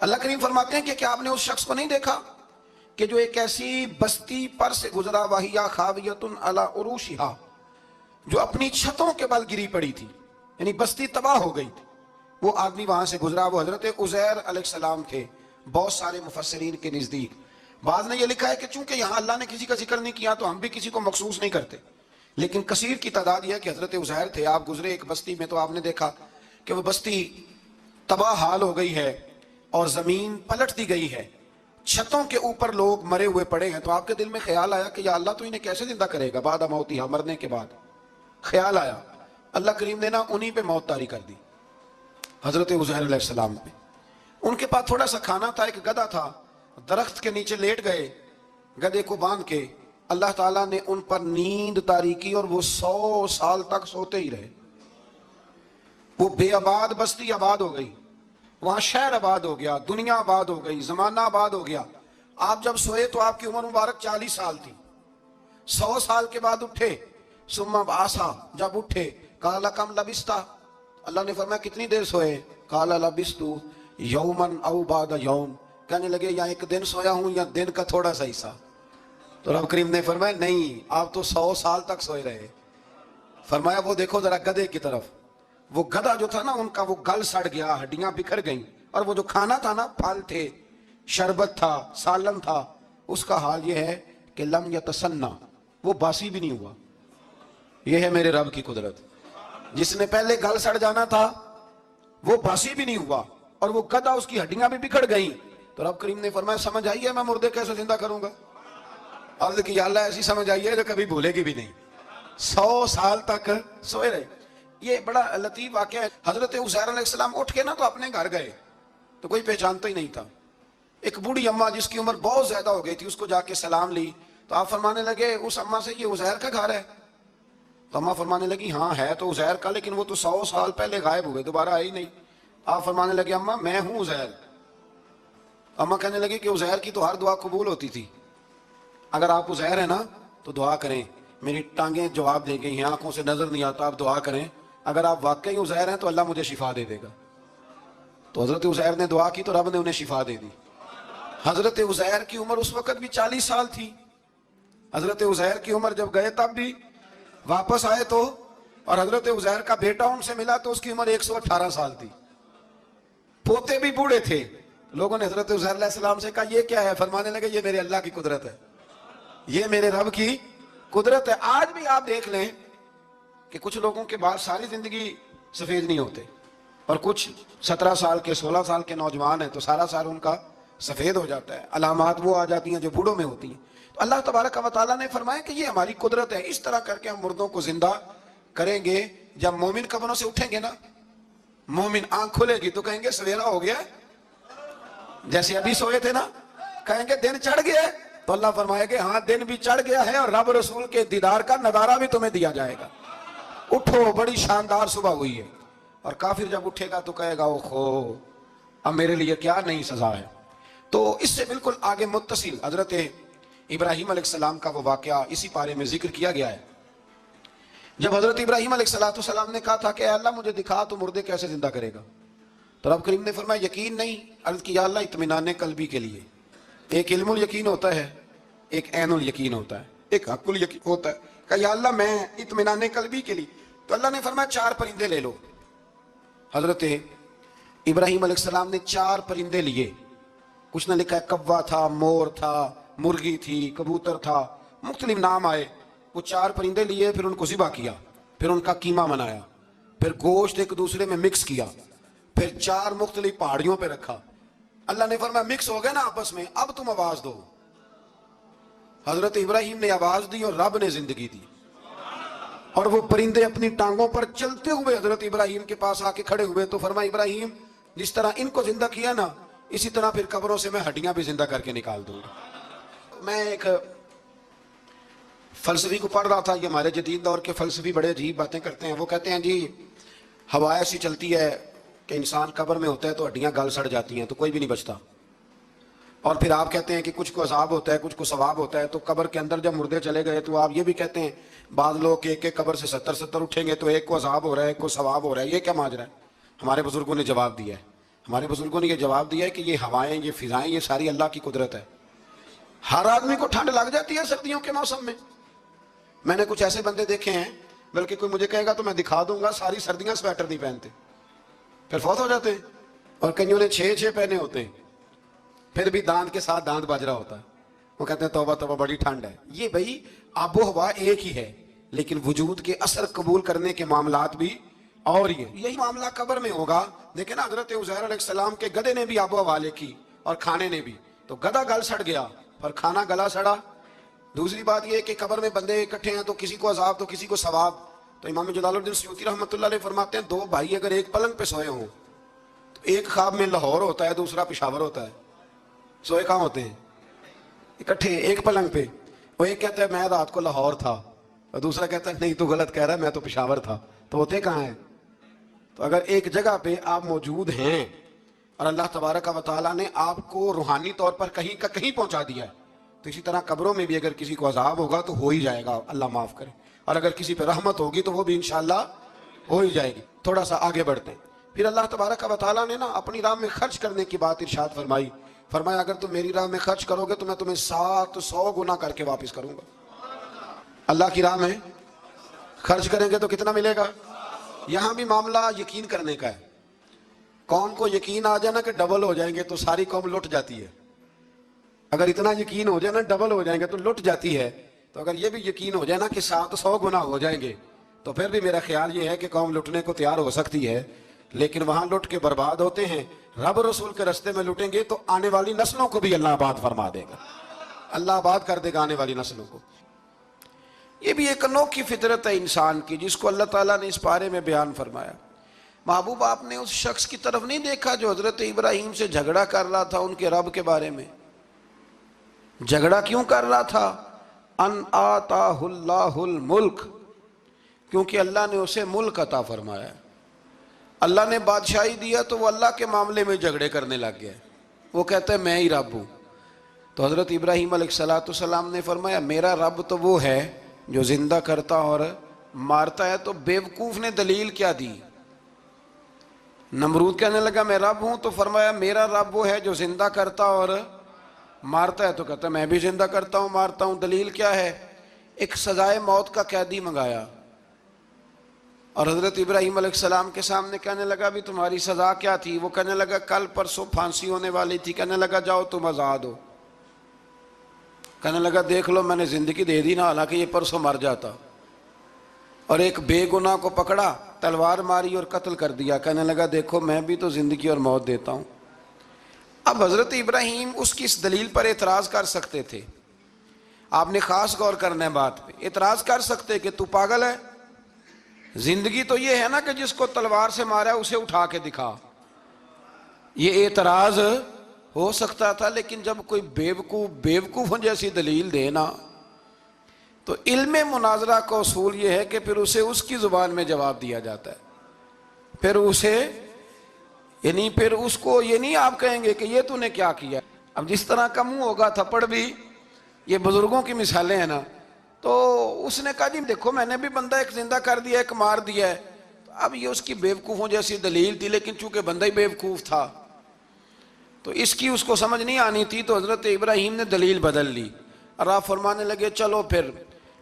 اللہ کریم فرماتے ہیں کہ کیا آپ نے اس شخص کو نہیں دیکھا کہ جو ایک ایسی بستی پر سے گزرا وَهِيَ خَاوِيَةٌ عَلَىٰ عُرُوشِهَا، جو اپنی چھتوں کے بل گری پڑی تھی، یعنی بستی تباہ ہو گئی تھی. وہ آدمی وہاں سے گزرا، وہ حضرت عزیر علیہ السلام تھے. بہت سارے مفسرین کے نزدیک بعض نے یہ لکھا ہے کہ چونکہ یہاں اللہ نے کسی کا ذکر نہیں کیا تو ہم بھی کسی کو مخصوص نہیں کرتے، لیکن کثیر کی تعداد یہ ہے کہ حضرت عزیر تھے. آپ گزرے ایک بستی میں تو آپ نے دیکھا کہ وہ بستی تباہ حال ہو گئی ہے اور زمین پلٹ دی گئی ہے، چھتوں کے اوپر لوگ مرے ہوئے پڑے ہیں. تو آپ کے دل میں خیال آیا کہ یا اللہ تو انہیں کیسے زندہ کرے گا بعد موتہا، مرنے کے بعد. خیال آیا، اللہ کریم نے نا انہی پہ موت طاری کر دی، حضرت عزیر علیہ السلام پہ. ان کے پاس تھوڑا سا کھانا تھا، ایک گدھا تھا، درخت کے نیچے لیٹ گئے گدھے کو باندھ کے. اللہ تعالیٰ نے ان پر نیند طاری کی اور وہ 100 سال تک سوتے ہی رہے. وہ بے آباد بستی آباد ہو گئی، وہاں شہر آباد ہو گیا، دنیا آباد ہو گئی، زمانہ آباد ہو گیا. آپ جب سوئے تو آپ کی عمر مبارک 40 سال تھی. 100 سال کے بعد اٹھے، ثم بعثا، جب اٹھے قال کم لبثت، اللہ نے فرمایا کتنی دیر سوئے؟ قال لبثت یوما او بعد یوم، کہنے لگے یا ایک دن سویا ہوں یا دن کا تھوڑا سا حصہ. تو رب کریم نے فرمایا نہیں، آپ تو 100 سال تک سوئے رہے. فرمایا وہ دیکھو ذرا گدھے کی طرف. وہ گدھا جو تھا نا ان کا وہ گل سڑ گیا، ہڈیاں بکھر گئیں، اور وہ جو کھانا تھا نا، پھل تھے، شربت تھا، سالن تھا، اس کا حال یہ ہے کہ لم یتسنہ، وہ باسی بھی نہیں ہوا. یہ ہے میرے رب کی قدرت. جس نے پہلے گل سڑ جانا تھا وہ باسی بھی نہیں ہوا، اور وہ گدھا اس کی ہڈیاں بھی بکھر گئیں. تو رب کریم نے فرمایا سمجھ آئی ہے میں مردے کیسے زندہ کروں گا؟ عرض کی یا اللہ ایسی سمجھ آئی ہے جو کبھی بھولے گی بھی نہیں. 100 سال تک سوئے رہے. یہ بڑا لطیف واقعہ ہے. حضرت عزیر علیہ السلام اٹھ کے نا تو اپنے گھر گئے تو کوئی پہچانتا ہی نہیں تھا. ایک بوڑھی اماں جس کی عمر بہت زیادہ ہو گئی تھی، اس کو جا کے سلام لی تو آپ فرمانے لگے اس اماں سے یہ عزیر کا گھر ہے؟ تو اماں فرمانے لگی ہاں ہے تو عزیر کا، لیکن وہ تو 100 سال پہلے غائب ہوئے، دوبارہ آئے ہی نہیں. آپ فرمانے لگے اماں میں ہوں عزیر. اماں کہنے لگی کہ عزیر کی تو ہر دعا قبول ہوتی تھی، اگر آپ عزیر ہیں نا تو دعا کریں. میری ٹانگیں جواب دے گئی ہیں، آنکھوں سے نظر نہیں آتا، آپ دعا کریں، اگر آپ واقعی عزیر ہیں تو اللہ مجھے شفا دے دے گا. تو حضرت عزیر نے دعا کی تو رب نے انہیں شفا دے دی. حضرت عزیر کی عمر اس وقت بھی 40 سال تھی. حضرت عزیر کی عمر جب گئے تب بھی، واپس آئے تو، اور حضرت عزیر کا بیٹا ان سے ملا تو اس کی عمر 118 سال تھی. پوتے بھی بوڑھے تھے. لوگوں نے حضرت عزیر علیہ السلام سے کہا یہ کیا ہے؟ فرمانے لگے یہ میرے اللہ کی قدرت ہے، یہ میرے رب کی قدرت ہے. آج بھی آپ دیکھ لیں کہ کچھ لوگوں کے بعد ساری زندگی سفید نہیں ہوتے، اور کچھ 17 سال کے 16 سال کے نوجوان ہیں تو سارا سال ان کا سفید ہو جاتا ہے. علامات وہ آ جاتی ہیں جو بوڑھوں میں ہوتی ہیں. تو اللہ تبارک و تعالیٰ نے فرمایا کہ یہ ہماری قدرت ہے. اس طرح کر کے ہم مردوں کو زندہ کریں گے. جب مومن قبروں سے اٹھیں گے نا، مومن آنکھ کھلے گی تو کہیں گے سویرا ہو گیا، جیسے ابھی سوئے تھے نا، کہیں گے دن چڑھ گیا. تو اللہ فرمائے گا ہاں دن بھی چڑھ گیا ہے اور رب رسول کے دیدار کا نظارہ بھی تمہیں دیا جائے گا. اٹھو بڑی شاندار صبح ہوئی ہے. اور کافر جب اٹھے گا تو کہے گا اوہو اب میرے لیے کیا نئی سزا ہے. تو اس سے بالکل آگے متصل حضرت ابراہیم علیہ السلام کا وہ واقعہ اسی پارے میں ذکر کیا گیا ہے. جب حضرت ابراہیم علیہ السلام نے کہا تھا کہ اے اللہ مجھے دکھا تو مردے کیسے زندہ کرے گا، تو رب کریم نے فرمایا یقین نہیں. عرض کی یا اللہ اطمینان قلبی کے لیے ایک علم الیقین ہوتا ہے، ایک عین الیقین ہوتا ہے، ایک حق الیقین ہوتا ہے. کہ یا اللہ میں اطمینان قلبی کے لیے. تو اللہ نے فرمایا 4 پرندے لے لو. حضرت ابراہیم علیہ السلام نے 4 پرندے لیے. کچھ نے لکھا ہے کوا تھا، مور تھا، مرغی تھی، کبوتر تھا، مختلف نام آئے. وہ 4 پرندے لیے، پھر ان کو ذبح کیا، پھر ان کا قیمہ بنایا، پھر گوشت ایک دوسرے میں مکس کیا، پھر 4 مختلف پہاڑیوں پہ رکھا. اللہ نے فرمایا مکس ہو گئے نا آپس میں، اب تم آواز دو. حضرت ابراہیم نے آواز دی اور رب نے زندگی دی. اور وہ پرندے اپنی ٹانگوں پر چلتے ہوئے حضرت ابراہیم کے پاس آ کے کھڑے ہوئے. تو فرمایا ابراہیم جس طرح ان کو زندہ کیا نا، اسی طرح پھر قبروں سے میں ہڈیاں بھی زندہ کر کے نکال دوں گا. میں ایک فلسفی کو پڑھ رہا تھا. یہ ہمارے جدید دور کے فلسفی بڑے عجیب باتیں کرتے ہیں. وہ کہتے ہیں جی ہوا ایسی چلتی ہے کہ انسان قبر میں ہوتا ہے تو ہڈیاں گل سڑ جاتی ہیں تو کوئی بھی نہیں بچتا. اور پھر آپ کہتے ہیں کہ کچھ کو عذاب ہوتا ہے، کچھ کو ثواب ہوتا ہے. تو قبر کے اندر جب مردے چلے گئے تو آپ یہ بھی کہتے ہیں بعض لوگ ایک ایک قبر سے 70 اٹھیں گے تو ایک کو عذاب ہو رہا ہے، ایک کو ثواب ہو رہا ہے. یہ کیا ماجرا ہے؟ ہمارے بزرگوں نے جواب دیا ہے. ہمارے بزرگوں نے یہ جواب دیا ہے کہ یہ ہوائیں، یہ فضائیں، یہ ساری اللہ کی قدرت ہے۔ ہر آدمی کو ٹھنڈ لگ جاتی ہے سردیوں کے موسم میں۔ میں نے کچھ ایسے بندے دیکھے ہیں، بلکہ کوئی مجھے کہے گا تو میں دکھا دوں گا، ساری سردیاں سویٹر نہیں پہنتے، پھر فوت ہو جاتے ہیں۔ اور کئیوں نے 6 پہنے ہوتے ہیں، پھر بھی دانت کے ساتھ دانت بج رہا ہوتا ہے، وہ کہتے ہیں توبہ توبہ بڑی ٹھنڈ ہے۔ یہ بھائی آب و ہوا ایک ہی ہے، لیکن وجود کے اثر قبول کرنے کے معاملات بھی اور یہ یہی معاملہ قبر میں ہوگا۔ دیکھیں نا، حضرت عزیر علیہ السلام کے گدھے نے بھی آب و ہوا لکھی اور کھانے نے بھی، تو گدھا گل سڑ گیا پر کھانا گلا سڑا۔ دوسری بات یہ ہے کہ قبر میں بندے اکٹھے ہیں، تو کسی کو عذاب تو کسی کو ثواب۔ تو امام جلال الدین سیوطی رحمۃ اللہ علیہ فرماتے ہیں 2 بھائی اگر ایک پلنگ پہ سوئے ہوں تو ایک خواب میں لاہور ہوتا ہے، دوسرا پشاور ہوتا ہے، سوئے کہاں ہوتے ہیں؟ اکٹھے ایک پلنگ پہ۔ وہ ایک کہتا ہے میں رات کو لاہور تھا، اور دوسرا کہتا ہے نہیں تو غلط کہہ رہا ہے، میں تو پشاور تھا، تو ہوتے کہاں ہیں؟ تو اگر ایک جگہ پہ آپ موجود ہیں اور اللہ تبارک و تعالیٰ نے آپ کو روحانی طور پر کہیں کا کہیں پہنچا دیا ہے، تو اسی طرح قبروں میں بھی اگر کسی کو عذاب ہوگا تو ہو ہی جائے گا، اللہ معاف کرے، اور اگر کسی پہ رحمت ہوگی تو وہ بھی انشاءاللہ ہو ہی جائے گی۔ تھوڑا سا آگے بڑھتے ہیں۔ پھر اللہ تبارک و تعالیٰ نے نا اپنی راہ میں خرچ کرنے کی بات ارشاد فرمائی، فرمایا اگر تم میری راہ میں خرچ کرو گے تو میں تمہیں 700 گنا کر کے واپس کروں گا۔ اللہ کی راہ میں خرچ کریں گے تو کتنا ملے گا؟ یہاں بھی معاملہ یقین کرنے کا ہے۔ قوم کو یقین آ جائے نا کہ ڈبل ہو جائیں گے تو ساری قوم لٹ جاتی ہے۔ اگر اتنا یقین ہو جائے نا ڈبل ہو جائیں گے تو لٹ جاتی ہے، تو اگر یہ بھی یقین ہو جائے نا کہ 700 گنا ہو جائیں گے تو پھر بھی میرا خیال یہ ہے کہ قوم لٹنے کو تیار ہو سکتی ہے، لیکن وہاں لٹ کے برباد ہوتے ہیں۔ رب رسول کے رستے میں لٹیں گے تو آنے والی نسلوں کو بھی اللہ آباد فرما دے گا، اللہ آباد کر دے گا آنے والی نسلوں کو۔ یہ بھی ایک انوکھی فطرت ہے انسان کی، جس کو اللہ تعالیٰ نے اس بارے میں بیان فرمایا۔ محبوب آپ نے اس شخص کی طرف نہیں دیکھا جو حضرت ابراہیم سے جھگڑا کر رہا تھا ان کے رب کے بارے میں؟ جھگڑا کیوں کر رہا تھا؟ ان آتاہ اللہ الملک، کیونکہ اللہ نے اسے ملک عطا فرمایا۔ اللہ نے بادشاہی دیا تو وہ اللہ کے معاملے میں جھگڑے کرنے لگ گیا، وہ کہتا ہے میں ہی رب ہوں۔ تو حضرت ابراہیم علیہ السلام نے فرمایا میرا رب تو وہ ہے جو زندہ کرتا اور مارتا ہے۔ تو بیوقوف نے دلیل کیا دی؟ نمرود کہنے لگا میں رب ہوں، تو فرمایا میرا رب وہ ہے جو زندہ کرتا اور مارتا ہے، تو کہتا ہے میں بھی زندہ کرتا ہوں مارتا ہوں۔ دلیل کیا ہے؟ ایک سزائے موت کا قیدی منگایا اور حضرت ابراہیم علیہ السلام کے سامنے کہنے لگا بھی تمہاری سزا کیا تھی؟ وہ کہنے لگا کل پرسوں پھانسی ہونے والی تھی۔ کہنے لگا جاؤ تم آزاد ہو۔ کہنے لگا دیکھ لو میں نے زندگی دے دی نا، حالانکہ یہ پرسوں مر جاتا۔ اور ایک بے گناہ کو پکڑا، تلوار ماری اور قتل کر دیا۔ کہنے لگا دیکھو میں بھی تو زندگی اور موت دیتا ہوں۔ اب حضرت ابراہیم اس کی اس دلیل پر اعتراض کر سکتے تھے، آپ نے خاص غور کرنا ہے بات پہ۔ اعتراض کر سکتے کہ تو پاگل ہے، زندگی تو یہ ہے نا کہ جس کو تلوار سے مارا اسے اٹھا کے دکھا، یہ اعتراض ہو سکتا تھا۔ لیکن جب کوئی بیوقوفوں جیسی دلیل دینا، تو علم مناظرہ کا اصول یہ ہے کہ پھر اسے اس کی زبان میں جواب دیا جاتا ہے، پھر اس کو یہ نہیں آپ کہیں گے کہ یہ تو نے کیا کیا۔ اب جس طرح کا منہ ہوگا تھپڑ بھی، یہ بزرگوں کی مثالیں ہیں نا، تو اس نے کہا جی دیکھو میں نے بھی بندہ ایک زندہ کر دیا ایک مار دیا ہے۔ اب یہ اس کی بیوقوفوں جیسی دلیل تھی، لیکن چونکہ بندہ ہی بیوقوف تھا تو اس کی اس کو سمجھ نہیں آنی تھی، تو حضرت ابراہیم نے دلیل بدل لی اور آپ فرمانے لگے چلو پھر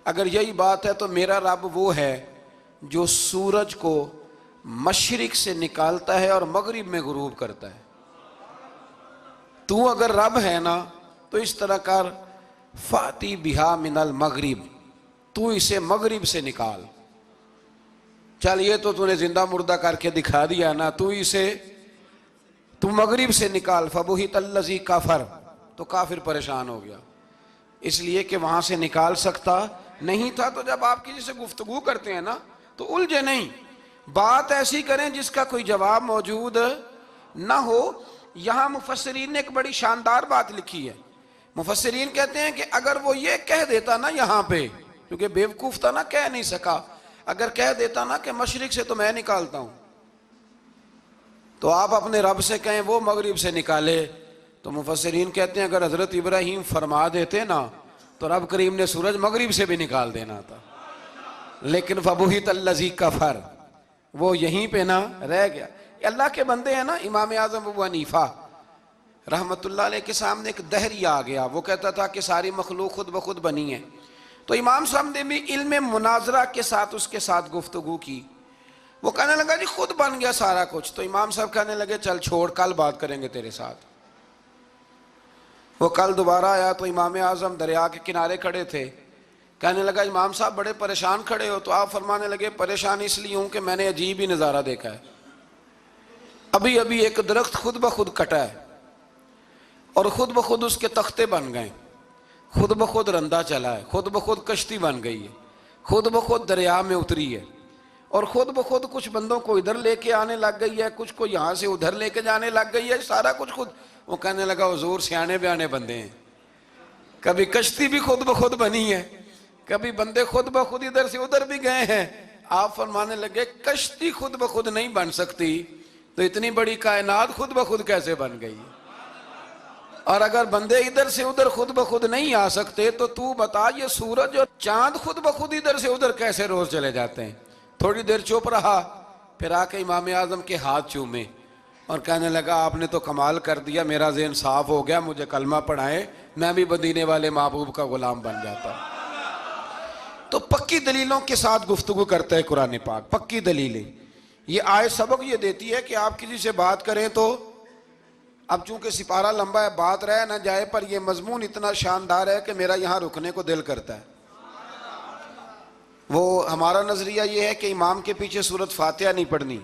اگر یہی بات ہے تو میرا رب وہ ہے جو سورج کو مشرق سے نکالتا ہے اور مغرب میں غروب کرتا ہے۔ تو اگر رب ہے نا تو اس طرح کر فاتی بہا من المغرب، تو اسے مغرب سے نکال۔ چل یہ تو نے زندہ مردہ کر کے دکھا دیا نا، تو مغرب سے نکال۔ فبہت الذی کفر، تو کافر پریشان ہو گیا، اس لیے کہ وہاں سے نکال سکتا نہیں تھا۔ تو جب آپ کسی سے گفتگو کرتے ہیں نا تو الجھے نہیں، بات ایسی کریں جس کا کوئی جواب موجود نہ ہو۔ یہاں مفسرین نے ایک بڑی شاندار بات لکھی ہے۔ مفسرین کہتے ہیں کہ اگر وہ یہ کہہ دیتا نا یہاں پہ، کیونکہ بیوقوف تھا نا کہہ نہیں سکا، اگر کہہ دیتا نا کہ مشرق سے تو میں نکالتا ہوں، تو آپ اپنے رب سے کہیں وہ مغرب سے نکالے، تو مفسرین کہتے ہیں اگر حضرت ابراہیم فرما دیتے نا تو رب کریم نے سورج مغرب سے بھی نکال دینا تھا، لیکن فبہت الذی کفر، وہ یہیں پہ نہ رہ گیا۔ اللہ کے بندے ہیں نا. امام اعظم ابو حنیفہ رحمت اللہ علیہ کے سامنے ایک دہری آ گیا, وہ کہتا تھا کہ ساری مخلوق خود بخود بنی ہے. تو امام صاحب نے بھی علم مناظرہ کے ساتھ اس کے ساتھ گفتگو کی. وہ کہنے لگا جی خود بن گیا سارا کچھ. تو امام صاحب کہنے لگے چل چھوڑ, کل بات کریں گے تیرے ساتھ. وہ کل دوبارہ آیا تو امام اعظم دریا کے کنارے کھڑے تھے. کہنے لگا امام صاحب بڑے پریشان کھڑے ہو. تو آپ فرمانے لگے پریشان اس لیے ہوں کہ میں نے عجیب ہی نظارہ دیکھا ہے. ابھی ابھی ایک درخت خود بخود کٹا ہے اور خود بخود اس کے تختے بن گئے, خود بخود رندا چلا ہے, خود بخود کشتی بن گئی ہے, خود بخود دریا میں اتری ہے, اور خود بخود کچھ بندوں کو ادھر لے کے آنے لگ گئی ہے, کچھ کو یہاں سے ادھر لے کے جانے لگ گئی ہے, سارا کچھ خود. وہ کہنے لگا حضور سیانے بیانے بندے ہیں, کبھی کشتی بھی خود بخود بنی ہے, کبھی بندے خود بخود ادھر سے ادھر بھی گئے ہیں. آپ فرمانے لگے کشتی خود بخود نہیں بن سکتی تو اتنی بڑی کائنات خود بخود کیسے بن گئی؟ اور اگر بندے ادھر سے ادھر خود بخود نہیں آ سکتے تو بتا یہ سورج اور چاند خود بخود ادھر سے ادھر کیسے روز چلے جاتے ہیں؟ تھوڑی دیر چپ رہا, پھر آ کے امام اعظم کے ہاتھ چومے اور کہنے لگا آپ نے تو کمال کر دیا, میرا ذہن صاف ہو گیا, مجھے کلمہ پڑھائیں, میں بھی مدینے والے محبوب کا غلام بن جاتا. تو پکی دلیلوں کے ساتھ گفتگو کرتا ہے قرآن پاک, پکی دلیلیں. یہ آیت سبق یہ دیتی ہے کہ آپ کسی سے بات کریں تو, اب چونکہ سپارہ لمبا ہے بات رہ نہ جائے, پر یہ مضمون اتنا شاندار ہے کہ میرا یہاں رکنے کو دل کرتا ہے. وہ ہمارا نظریہ یہ ہے کہ امام کے پیچھے سورۃ فاتحہ نہیں پڑھنی,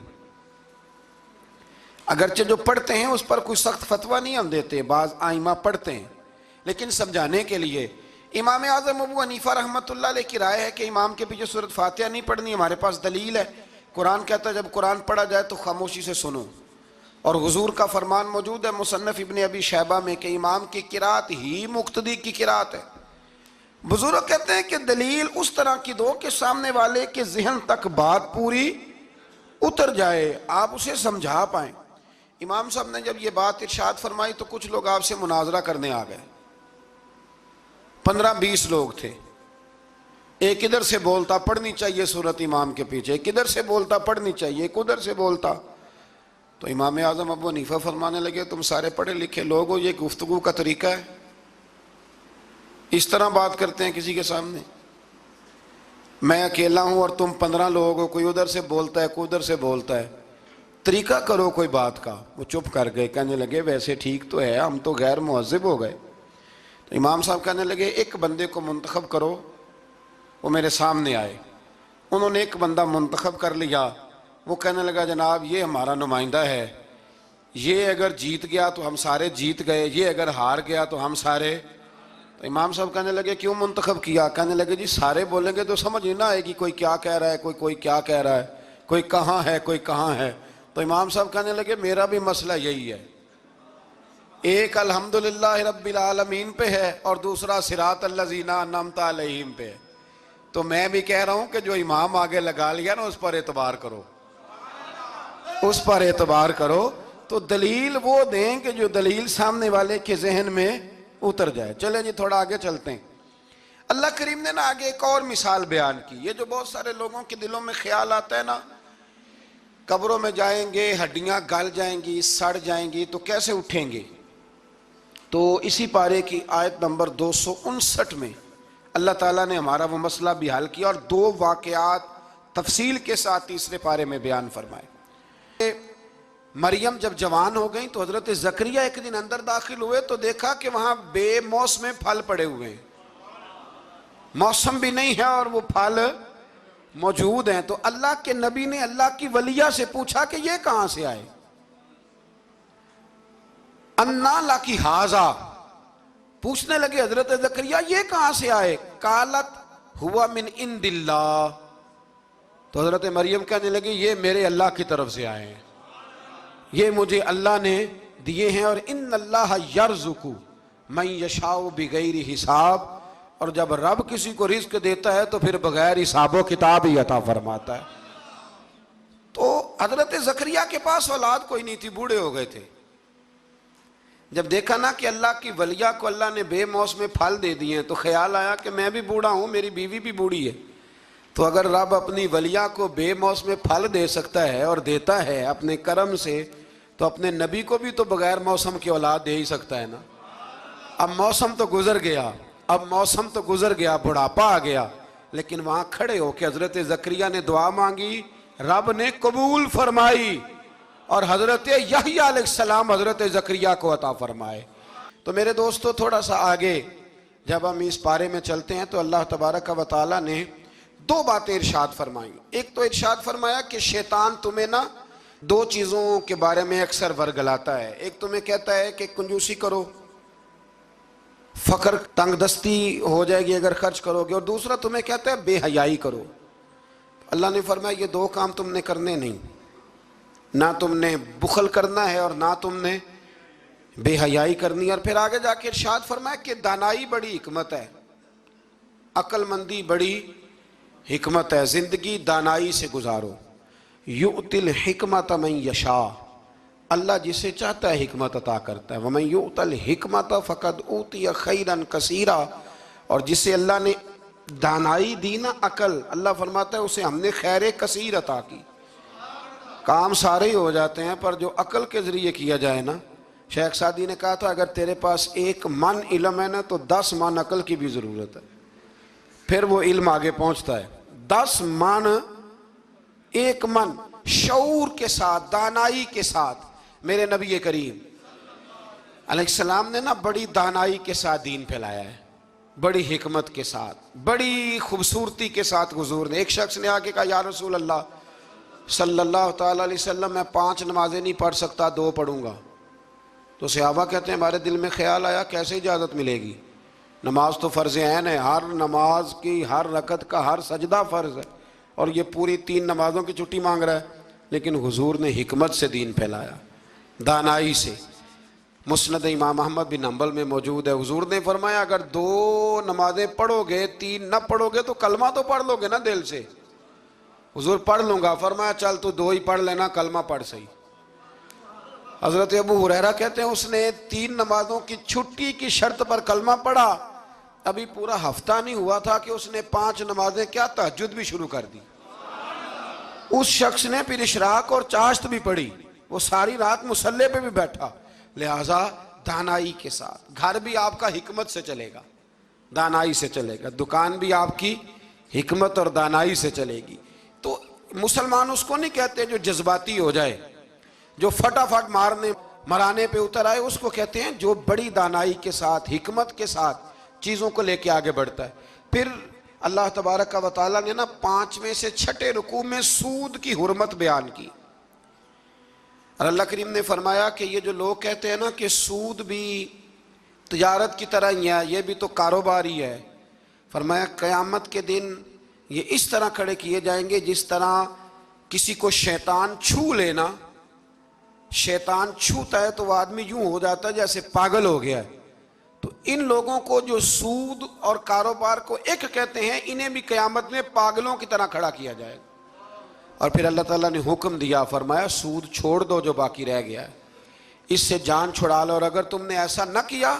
اگرچہ جو پڑھتے ہیں اس پر کوئی سخت فتویٰ نہیں ہم دیتے, بعض آئمہ پڑھتے ہیں, لیکن سمجھانے کے لیے. امام اعظم ابو حنیفہ رحمۃ اللہ علیہ کی رائے ہے کہ امام کے پیچھے سورۃ فاتحہ نہیں پڑھنی. ہمارے پاس دلیل ہے, قرآن کہتا ہے جب قرآن پڑھا جائے تو خاموشی سے سنو, اور حضور کا فرمان موجود ہے مصنف ابن ابی شیبہ میں کہ امام کی قرات ہی مقتدی کی قرات ہے. بزرگ کہتے ہیں کہ دلیل اس طرح کی دو کہ سامنے والے کے ذہن تک بات پوری اتر جائے, آپ اسے سمجھا پائیں. امام صاحب نے جب یہ بات ارشاد فرمائی تو کچھ لوگ آپ سے مناظرہ کرنے آ گئے, 15-20 لوگ تھے. ایک ادھر سے بولتا پڑھنی چاہیے صورت امام کے پیچھے, ایک ادھر سے بولتا پڑھنی چاہیے, ایک ادھر سے بولتا. تو امام اعظم ابو حنیفہ فرمانے لگے تم سارے پڑھے لکھے لوگ ہو, یہ گفتگو کا طریقہ ہے؟ اس طرح بات کرتے ہیں کسی کے سامنے؟ میں اکیلا ہوں اور تم 15 لوگ ہو, کوئی ادھر سے بولتا ہے کوئی ادھر سے بولتا ہے, طریقہ کرو کوئی بات کا. وہ چپ کر گئے, کہنے لگے ویسے ٹھیک تو ہے, ہم تو غیر مہذب ہو گئے. تو امام صاحب کہنے لگے ایک بندے کو منتخب کرو, وہ میرے سامنے آئے. انہوں نے ایک بندہ منتخب کر لیا. وہ کہنے لگا جناب یہ ہمارا نمائندہ ہے, یہ اگر جیت گیا تو ہم سارے جیت گئے, یہ اگر ہار گیا تو ہم سارے. تو امام صاحب کہنے لگے کیوں منتخب کیا؟ کہنے لگے جی سارے بولیں گے تو سمجھ نہ آئے گی کوئی کیا کہہ رہا ہے, کوئی کیا کہہ رہا ہے, کوئی کہاں ہے کوئی کہاں ہے. تو امام صاحب کہنے لگے میرا بھی مسئلہ یہی ہے, ایک الحمدللہ رب العالمین پہ ہے اور دوسرا صراط الذین انعمت علیہم پہ ہے. تو میں بھی کہہ رہا ہوں کہ جو امام آگے لگا لیا نا اس پر اعتبار کرو, اس پر اعتبار کرو. تو دلیل وہ دیں کہ جو دلیل سامنے والے کے ذہن میں اتر جائے. چلیں جی تھوڑا آگے چلتے ہیں. اللہ کریم نے نا آگے ایک اور مثال بیان کی. یہ جو بہت سارے لوگوں کے دلوں میں خیال آتا ہے نا, قبروں میں جائیں گے ہڈیاں گل جائیں گی سڑ جائیں گی تو کیسے اٹھیں گے. تو اسی پارے کی آیت نمبر 259 میں اللہ تعالیٰ نے ہمارا وہ مسئلہ بھی حل کیا اور 2 واقعات تفصیل کے ساتھ تیسرے پارے میں بیان فرمائے. مریم جب جوان ہو گئیں تو حضرت زکریا ایک دن اندر داخل ہوئے تو دیکھا کہ وہاں بے موسم پھل پڑے ہوئے ہیں, موسم بھی نہیں ہے اور وہ پھل موجود ہیں. تو اللہ کے نبی نے اللہ کی ولیہ سے پوچھا کہ یہ کہاں سے آئے؟ انا لکی ھذا, پوچھنے لگے حضرت زکریا یہ کہاں سے آئے؟ قالت ہوا من عند اللہ. تو حضرت مریم کہنے لگی یہ میرے اللہ کی طرف سے آئے ہیں, یہ مجھے اللہ نے دیے ہیں. اور ان اللہ یرزق من یشاء بغیر حساب, اور جب رب کسی کو رزق دیتا ہے تو پھر بغیر حساب و کتاب ہی عطا فرماتا ہے. تو حضرت زکریا کے پاس اولاد کوئی نہیں تھی, بوڑھے ہو گئے تھے. جب دیکھا نا کہ اللہ کی ولیہ کو اللہ نے بے موسم پھل دے دیے ہیں تو خیال آیا کہ میں بھی بوڑھا ہوں, میری بیوی بھی بوڑھی ہے, تو اگر رب اپنی ولیہ کو بے موسم پھل دے سکتا ہے اور دیتا ہے اپنے کرم سے، تو اپنے نبی کو بھی تو بغیر موسم کی اولاد دے ہی سکتا ہے نا۔ اب موسم تو گزر گیا، بڑھاپا آ گیا، لیکن وہاں کھڑے ہو کے حضرت زکریا نے دعا مانگی، رب نے قبول فرمائی، اور حضرت یحییٰ علیہ السلام حضرت زکریا کو عطا فرمائے۔ تو میرے دوستو، تھوڑا سا آگے جب ہم اس پارے میں چلتے ہیں تو اللہ تبارک و تعالیٰ نے دو باتیں ارشاد فرمائیں۔ ایک تو ارشاد فرمایا کہ شیطان تمہیں نا دو چیزوں کے بارے میں اکثر ورگلاتا ہے۔ ایک تمہیں کہتا ہے کہ کنجوسی کرو، فقر تنگ دستی ہو جائے گی اگر خرچ کرو گے، اور دوسرا تمہیں کہتا ہے بے حیائی کرو۔ اللہ نے فرمایا یہ دو کام تم نے کرنے نہیں، نہ تم نے بخل کرنا ہے اور نہ تم نے بے حیائی کرنی ہے۔ اور پھر آگے جا کے ارشاد فرمایا کہ دانائی بڑی حکمت ہے، عقل مندی بڑی حکمت ہے، زندگی دانائی سے گزارو۔ یؤتی الحکمت من یشاء، اللہ جسے چاہتا ہے حکمت عطا کرتا ہے۔ ومن یؤت الحکمت فقد اوتی خیرا کثیرا، اور جسے اللہ نے دانائی دی نا، عقل، اللہ فرماتا ہے اسے ہم نے خیر کثیر عطا کی۔ کام سارے ہی ہو جاتے ہیں، پر جو عقل کے ذریعے کیا جائے نا، شیخ سعدی نے کہا تھا اگر تیرے پاس 1 من علم ہے نا تو 10 من عقل کی بھی ضرورت ہے، پھر وہ علم آگے پہنچتا ہے۔ 10 من، 1 من شعور کے ساتھ، دانائی کے ساتھ۔ میرے نبی کریم علیہ السلام نے نا بڑی دانائی کے ساتھ دین پھیلایا ہے، بڑی حکمت کے ساتھ، بڑی خوبصورتی کے ساتھ۔ حضور نے، ایک شخص نے آگے کہا یا رسول اللہ صلی اللہ تعالیٰ علیہ وسلم میں 5 نمازیں نہیں پڑھ سکتا، 2 پڑھوں گا۔ تو صحابہ کہتے ہیں ہمارے دل میں خیال آیا کیسے اجازت ملے گی، نماز تو فرض عین ہے، ہر نماز کی ہر رکعت کا ہر سجدہ فرض ہے، اور یہ پوری 3 نمازوں کی چھٹی مانگ رہا ہے۔ لیکن حضور نے حکمت سے دین پھیلایا، دانائی سے۔ مسند امام احمد بن حنبل میں موجود ہے، حضور نے فرمایا اگر 2 نمازیں پڑھو گے، 3 نہ پڑھو گے تو کلمہ تو پڑھ لو گے نا دل سے۔ حضور پڑھ لوں گا، فرمایا چل تو 2 ہی پڑھ لینا، کلمہ پڑھ صحیح۔ حضرت ابو ہریرہ کہتے ہیں اس نے 3 نمازوں کی چھٹی کی شرط پر کلمہ پڑھا، ابھی پورا ہفتہ نہیں ہوا تھا کہ اس نے 5 نمازیں کیا تہجد بھی شروع کر دی۔ اس شخص نے پھر اشراق اور چاشت بھی پڑھی، وہ ساری رات مصلی پہ بھی بیٹھا۔ لہٰذا دانائی کے ساتھ گھر بھی آپ کا حکمت سے چلے گا، دانائی سے چلے گا، دکان بھی آپ کی حکمت اور دانائی سے چلے گی۔ تو مسلمان اس کو نہیں کہتے جو جذباتی ہو جائے، جو فٹافٹ مرانے پہ اتر آئے، اس کو کہتے ہیں جو بڑی دانائی کے ساتھ، حکمت کے ساتھ چیزوں کو لے کے آگے بڑھتا ہے۔ پھر اللہ تبارک و تعالیٰ نے نا 5ویں سے 6 رکوع میں سود کی حرمت بیان کی، اور اللہ کریم نے فرمایا کہ یہ جو لوگ کہتے ہیں نا کہ سود بھی تجارت کی طرح ہی ہے، یہ بھی تو کاروبار ہی ہے، فرمایا قیامت کے دن یہ اس طرح کھڑے کیے جائیں گے جس طرح کسی کو شیطان چھو لینا، شیطان چھوتا ہے تو وہ آدمی یوں ہو جاتا ہے جیسے پاگل ہو گیا ہے۔ تو ان لوگوں کو جو سود اور کاروبار کو ایک کہتے ہیں، انہیں بھی قیامت میں پاگلوں کی طرح کھڑا کیا جائے گا۔ اور پھر اللہ تعالیٰ نے حکم دیا، فرمایا سود چھوڑ دو جو باقی رہ گیا ہے، اس سے جان چھڑا لو، اور اگر تم نے ایسا نہ کیا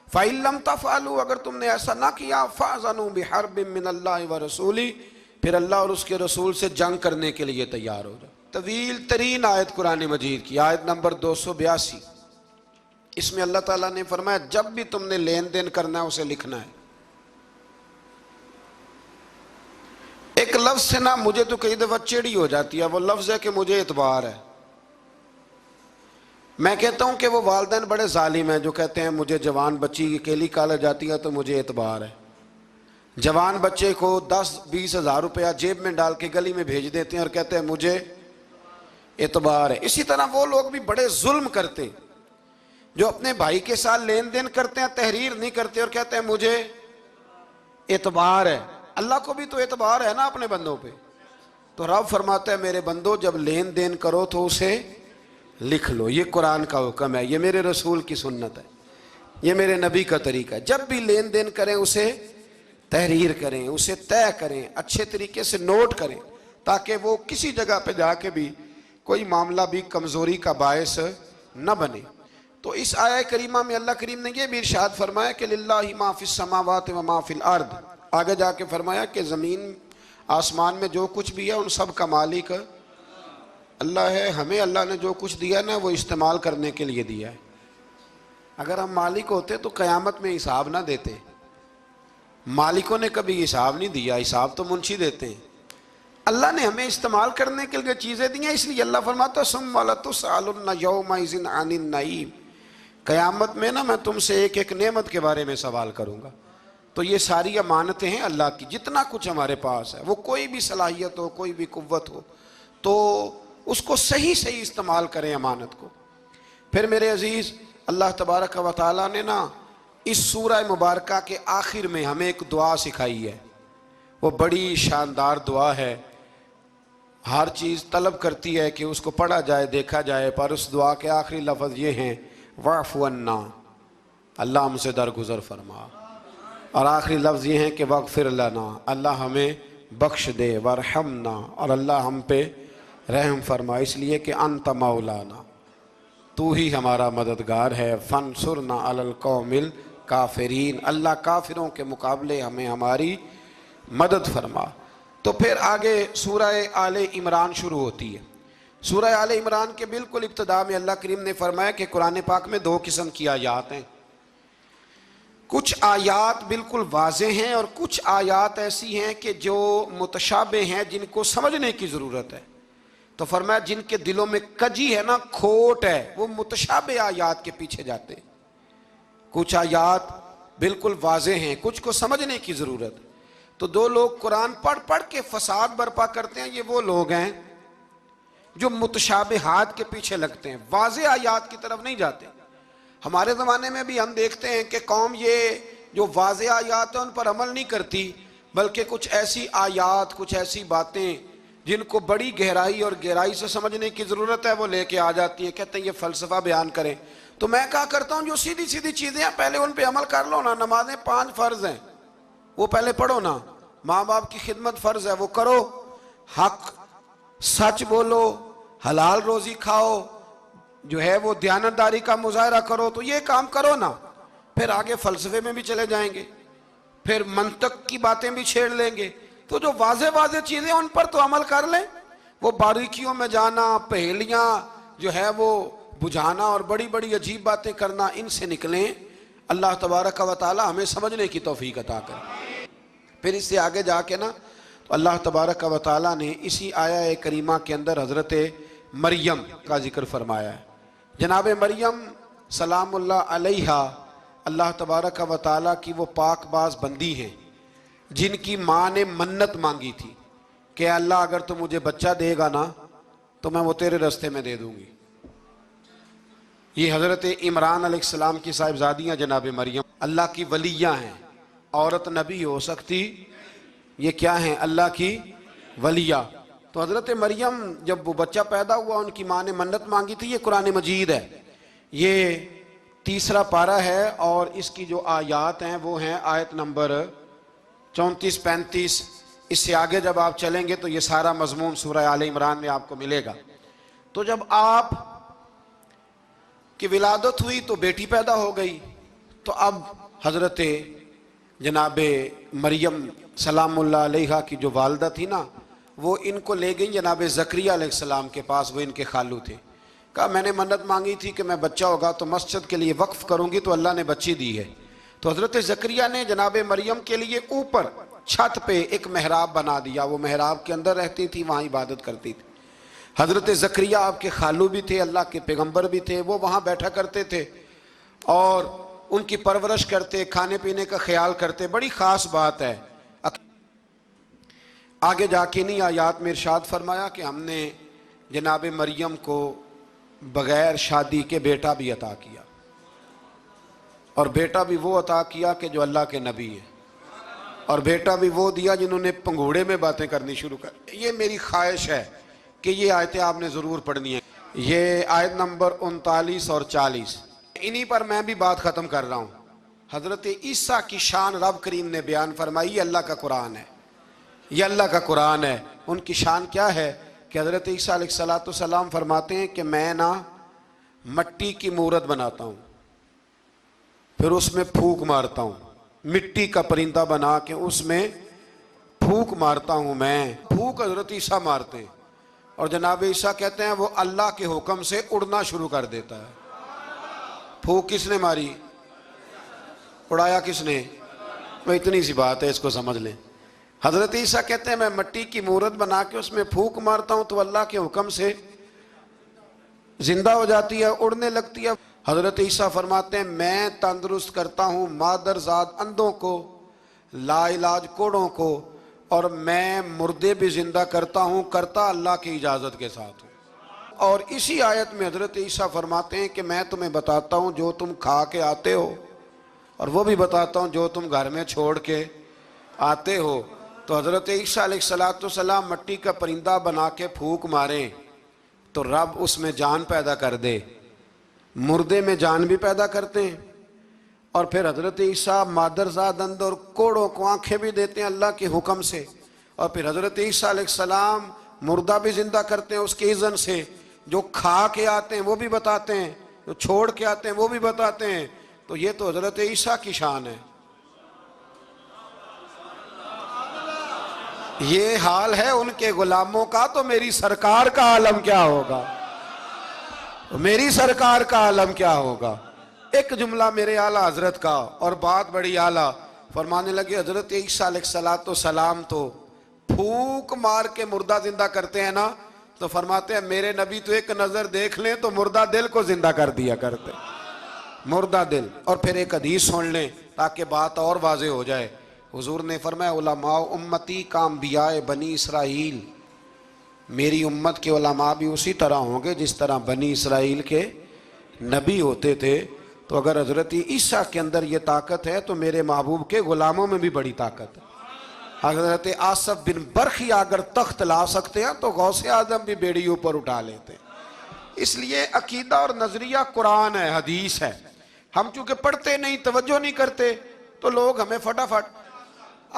فَإِن لَمْ تَفْعَلُوا، اگر تم نے ایسا نہ کیا فَأْذَنُوا بِحَرْبٍ مِّنَ اللَّهِ وَرَسُولِهِ، پھر اللہ اور اس کے رسول سے جنگ کرنے کے لیے تیار ہو جاؤ۔ طویل ترین آیت قرآن مجید کی، آیت نمبر 282، اس میں اللہ تعالیٰ نے فرمایا جب بھی تم نے لین دین کرنا ہے اسے لکھنا ہے۔ ایک لفظ سے نا مجھے تو کئی دفعہ چڑی ہو جاتی ہے، وہ لفظ ہے کہ مجھے اعتبار ہے۔ میں کہتا ہوں کہ وہ والدین بڑے ظالم ہیں جو کہتے ہیں مجھے جوان بچی اکیلی کالج جاتی ہے تو مجھے اعتبار ہے، جوان بچے کو 10-20 ہزار روپیہ جیب میں ڈال کے گلی میں بھیج دیتے ہیں اور کہتے ہیں مجھے اعتبار ہے۔ اسی طرح وہ لوگ بھی بڑے ظلم کرتے ہیں جو اپنے بھائی کے ساتھ لین دین کرتے ہیں، تحریر نہیں کرتے اور کہتے ہیں مجھے اعتبار ہے۔ اللہ کو بھی تو اعتبار ہے نا اپنے بندوں پہ، تو رب فرماتا ہے میرے بندو جب لین دین کرو تو اسے لکھ لو۔ یہ قرآن کا حکم ہے، یہ میرے رسول کی سنت ہے، یہ میرے نبی کا طریقہ ہے۔ جب بھی لین دین کریں اسے تحریر کریں، اسے طے کریں، اچھے طریقے سے نوٹ کریں، تاکہ وہ کسی جگہ پہ جا کے بھی کوئی معاملہ بھی کمزوری کا باعث نہ بنے۔ تو اس آیہ کریمہ میں اللہ کریم نے یہ بھی ارشاد فرمایا کہ للہ ما فی السماوات و ما فی الارض، آگے جا کے فرمایا کہ زمین آسمان میں جو کچھ بھی ہے ان سب کا مالک اللہ ہے. ہمیں اللہ نے جو کچھ دیا نا وہ استعمال کرنے کے لیے دیا ہے. اگر ہم مالک ہوتے تو قیامت میں حساب نہ دیتے. مالکوں نے کبھی حساب نہیں دیا، حساب تو منشی دیتے ہیں. اللہ نے ہمیں استعمال کرنے کے لیے چیزیں دی ہیں، اس لیے اللہ فرماتا ہے ثم لتسألن یومئذ عن النعیم. قیامت میں نا میں تم سے ایک ایک نعمت کے بارے میں سوال کروں گا. تو یہ ساری امانتیں ہیں اللہ کی. جتنا کچھ ہمارے پاس ہے، وہ کوئی بھی صلاحیت ہو، کوئی بھی قوت ہو، تو اس کو صحیح صحیح استعمال کریں امانت کو. پھر میرے عزیز، اللہ تبارک و تعالیٰ نے نا اس سورہ مبارکہ کے آخر میں ہمیں ایک دعا سکھائی ہے. وہ بڑی شاندار دعا ہے. ہر چیز طلب کرتی ہے کہ اس کو پڑھا جائے، دیکھا جائے، پر اس دعا کے آخری لفظ یہ ہیں واعف عنا، اللہ ہم سے درگزر فرما. اور آخری لفظ یہ ہیں کہ واغفر لنا، اللہ ہمیں بخش دے، وارحمنا، اور اللہ ہم پہ رحم فرما. اس لیے کہ انت مولانا، تو ہی ہمارا مددگار ہے. فانصرنا علی القوم الکافرین، اللہ کافروں کے مقابلے ہمیں ہماری مدد فرما. تو پھر آگے سورہ آل عمران شروع ہوتی ہے. سورہ آل عمران کے بالکل ابتدا میں اللہ کریم نے فرمایا کہ قرآن پاک میں 2 قسم کی آیات ہیں. کچھ آیات بالکل واضح ہیں اور کچھ آیات ایسی ہیں کہ جو متشابہ ہیں، جن کو سمجھنے کی ضرورت ہے. تو فرمایا جن کے دلوں میں کجی ہے نا، کھوٹ ہے، وہ متشابہ آیات کے پیچھے جاتے ہیں. کچھ آیات بالکل واضح ہیں، کچھ کو سمجھنے کی ضرورت. تو 2 لوگ قرآن پڑھ پڑھ کے فساد برپا کرتے ہیں. یہ وہ لوگ ہیں جو متشابہات کے پیچھے لگتے ہیں، واضح آیات کی طرف نہیں جاتے. ہمارے زمانے میں بھی ہم دیکھتے ہیں کہ قوم یہ جو واضح آیات ہیں ان پر عمل نہیں کرتی، بلکہ کچھ ایسی آیات، کچھ ایسی باتیں جن کو بڑی گہرائی اور گہرائی سے سمجھنے کی ضرورت ہے وہ لے کے آ جاتی ہیں. کہتے ہیں یہ فلسفہ بیان کریں. تو میں کہا کرتا ہوں جو سیدھی سیدھی چیزیں ہیں پہلے ان پہ عمل کر لو نا. نمازیں 5 فرض ہیں، وہ پہلے پڑھو نا. ماں باپ کی خدمت فرض ہے، وہ کرو. حق سچ بولو، حلال روزی کھاؤ، جو ہے وہ دیانتداری کا مظاہرہ کرو. تو یہ کام کرو نا. پھر آگے فلسفے میں بھی چلے جائیں گے، پھر منطق کی باتیں بھی چھیڑ لیں گے. تو جو واضح واضح چیزیں ان پر تو عمل کر لیں. وہ باریکیوں میں جانا، پہیلیاں جو ہے وہ بجھانا اور بڑی بڑی عجیب باتیں کرنا، ان سے نکلیں. اللہ تبارک و تعالی ہمیں سمجھنے کی توفیق عطا کرے. پھر اس سے آگے جا کے نا تو اللہ تبارک و تعالی نے اسی آیہ کریمہ کے اندر حضرت مریم کا ذکر فرمایا ہے. جناب مریم سلام اللہ علیہا اللہ تبارک و تعالی کی وہ پاک باز بندی ہیں جن کی ماں نے منت مانگی تھی کہ اللہ اگر تو مجھے بچہ دے گا نا تو میں وہ تیرے رستے میں دے دوں گی. یہ حضرت عمران علیہ السلام کی صاحبزادیاں جناب مریم اللہ کی ولیاں ہیں. عورت نبی ہو سکتی، یہ کیا ہیں؟ اللہ کی ولیہ. تو حضرت مریم جب وہ بچہ پیدا ہوا ان کی ماں نے منت مانگی تھی. یہ قرآن مجید ہے، یہ 3 پارہ ہے اور اس کی جو آیات ہیں وہ ہیں آیت نمبر 34-35. اس سے آگے جب آپ چلیں گے تو یہ سارا مضمون سورہ آل عمران میں آپ کو ملے گا. تو جب آپ کی ولادت ہوئی تو بیٹی پیدا ہو گئی. تو اب حضرت جناب مریم سلام اللہ علیہا کی جو والدہ تھی نا وہ ان کو لے گئی جناب زکریا علیہ السلام کے پاس. وہ ان کے خالو تھے. کہا میں نے منت مانگی تھی کہ میں بچہ ہوگا تو مسجد کے لیے وقف کروں گی، تو اللہ نے بچی دی ہے. تو حضرت زکریا نے جناب مریم کے لیے اوپر چھت پہ ایک محراب بنا دیا. وہ محراب کے اندر رہتی تھی، وہاں عبادت کرتی تھی. حضرت زکریا آپ کے خالو بھی تھے، اللہ کے پیغمبر بھی تھے. وہ وہاں بیٹھا کرتے تھے اور ان کی پرورش کرتے، کھانے پینے کا خیال کرتے. بڑی خاص بات ہے. آگے جا کے نہیں آیات میں ارشاد فرمایا کہ ہم نے جناب مریم کو بغیر شادی کے بیٹا بھی عطا کیا، اور بیٹا بھی وہ عطا کیا کہ جو اللہ کے نبی ہے، اور بیٹا بھی وہ دیا جنہوں نے پنگوڑے میں باتیں کرنی شروع کر. یہ میری خواہش ہے کہ یہ آیتیں آپ نے ضرور پڑھنی ہیں. یہ آیت نمبر 39 اور 40 انہی پر میں بھی بات ختم کر رہا ہوں. حضرت عیسیٰ کی شان رب کریم نے بیان فرمائی. یہ اللہ کا قرآن ہے، یہ اللہ کا قرآن ہے. ان کی شان کیا ہے کہ حضرت عیسیٰ علیہ السلام فرماتے ہیں کہ میں نا مٹی کی مورت بناتا ہوں، پھر اس میں پھونک مارتا ہوں. مٹی کا پرندہ بنا کے اس میں پھونک مارتا ہوں میں. پھونک حضرت عیسیٰ مارتے ہیں اور جناب عیسیٰ کہتے ہیں وہ اللہ کے حکم سے اڑنا شروع کر دیتا ہے. پھونک کس نے ماری؟ اڑایا کس نے؟ وہ اتنی سی بات ہے، اس کو سمجھ لیں. حضرت عیسیٰ کہتے ہیں میں مٹی کی مورت بنا کے اس میں پھونک مارتا ہوں تو اللہ کے حکم سے زندہ ہو جاتی ہے، اڑنے لگتی ہے. حضرت عیسیٰ فرماتے ہیں میں تندرست کرتا ہوں مادرزاد اندھوں کو، لا علاج کوڑوں کو، اور میں مردے بھی زندہ کرتا ہوں، کرتا اللہ کی اجازت کے ساتھ ہوں. اور اسی آیت میں حضرت عیسیٰ فرماتے ہیں کہ میں تمہیں بتاتا ہوں جو تم کھا کے آتے ہو، اور وہ بھی بتاتا ہوں جو تم گھر میں چھوڑ کے آتے ہو. تو حضرت عیسیٰ علیہ السلام مٹی کا پرندہ بنا کے پھونک ماریں تو رب اس میں جان پیدا کر دے. مردے میں جان بھی پیدا کرتے ہیں. اور پھر حضرت عیسیٰ مادرزاد اندھ اور کوڑوں کو آنکھیں بھی دیتے ہیں اللہ کے حکم سے. اور پھر حضرت عیسیٰ علیہ السلام مردہ بھی زندہ کرتے ہیں اس کے اذن سے. جو کھا کے آتے ہیں وہ بھی بتاتے ہیں، جو چھوڑ کے آتے ہیں وہ بھی بتاتے ہیں. تو یہ تو حضرت عیسیٰ کی شان ہے. یہ حال ہے ان کے غلاموں کا، تو میری سرکار کا عالم کیا ہوگا؟ میری سرکار کا عالم کیا ہوگا؟ ایک جملہ میرے اعلیٰ حضرت کا، اور بات بڑی اعلیٰ. فرمانے لگے حضرت عیسیٰ علیہ السلام تو پھونک مار کے مردہ زندہ کرتے ہیں نا، تو فرماتے ہیں میرے نبی تو ایک نظر دیکھ لیں تو مردہ دل کو زندہ کر دیا کرتے. مردہ دل. اور پھر ایک حدیث سن لیں تاکہ بات اور واضح ہو جائے. حضور نے فرمایا علماء امتی کا انبیاء بنی اسرائیل، میری امت کے علماء بھی اسی طرح ہوں گے جس طرح بنی اسرائیل کے نبی ہوتے تھے. تو اگر حضرت عیسیٰ کے اندر یہ طاقت ہے تو میرے محبوب کے غلاموں میں بھی بڑی طاقت ہے. حضرت آصف بن برخی اگر تخت لا سکتے ہیں تو غوث اعظم بھی بیڑی اوپر اٹھا لیتے ہیں. اس لیے عقیدہ اور نظریہ قرآن ہے، حدیث ہے. ہم چونکہ پڑھتے نہیں، توجہ نہیں کرتے، تو لوگ ہمیں فٹافٹ،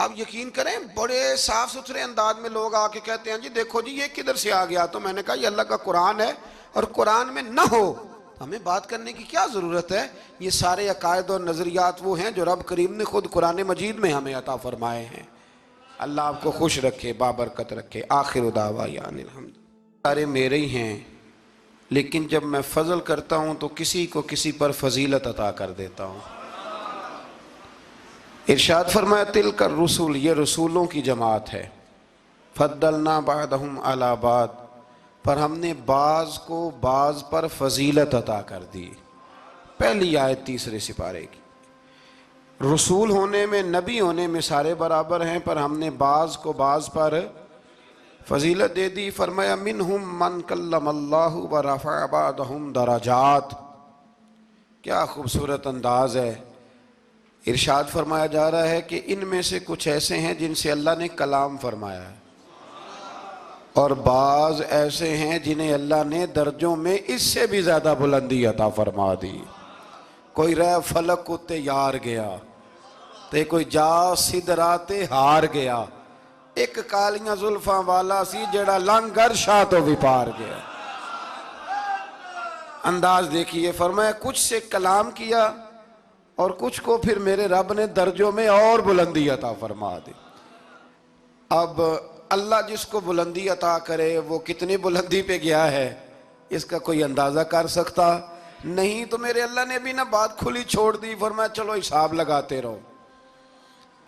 آپ یقین کریں بڑے صاف ستھرے انداز میں لوگ آ کے کہتے ہیں جی دیکھو جی یہ کدھر سے آ گیا. تو میں نے کہا یہ اللہ کا قرآن ہے، اور قرآن میں نہ ہو ہمیں بات کرنے کی کیا ضرورت ہے. یہ سارے عقائد اور نظریات وہ ہیں جو رب کریم نے خود قرآن مجید میں ہمیں عطا فرمائے ہیں. اللہ آپ کو خوش رکھے، بابرکت رکھے. آخر دعوانا الحمد. سارے میرے ہی ہیں، لیکن جب میں فضل کرتا ہوں تو کسی کو کسی پر فضیلت عطا کر دیتا ہوں. ارشاد فرمایا تلک الرسل، یہ رسولوں کی جماعت ہے. فضلنا بعضهم علی بعض، پر ہم نے بعض کو بعض پر فضیلت عطا کر دی. پہلی آیت تیسرے سپارے کی. رسول ہونے میں، نبی ہونے میں سارے برابر ہیں، پر ہم نے بعض کو بعض پر فضیلت دے دی. فرمایا منہم من کلم اللہ ورفع بعضهم درجات. کیا خوبصورت انداز ہے. ارشاد فرمایا جا رہا ہے کہ ان میں سے کچھ ایسے ہیں جن سے اللہ نے کلام فرمایا ہے، اور بعض ایسے ہیں جنہیں اللہ نے درجوں میں اس سے بھی زیادہ بلندی عطا فرما دی. کوئی رہ فلک کو تیار گیا، تے کوئی جا سدرات ہار گیا. ایک کالیاں زلفاں والا سی جڑا لنگر شاہ تو بھی پار گیا. انداز دیکھیے. فرمایا کچھ سے کلام کیا اور کچھ کو پھر میرے رب نے درجوں میں اور بلندی عطا فرما دی. اب اللہ جس کو بلندی عطا کرے وہ کتنی بلندی پہ گیا ہے اس کا کوئی اندازہ کر سکتا نہیں. تو میرے اللہ نے بھی نہ بات کھلی چھوڑ دی. فرمایا چلو حساب لگاتے رہو.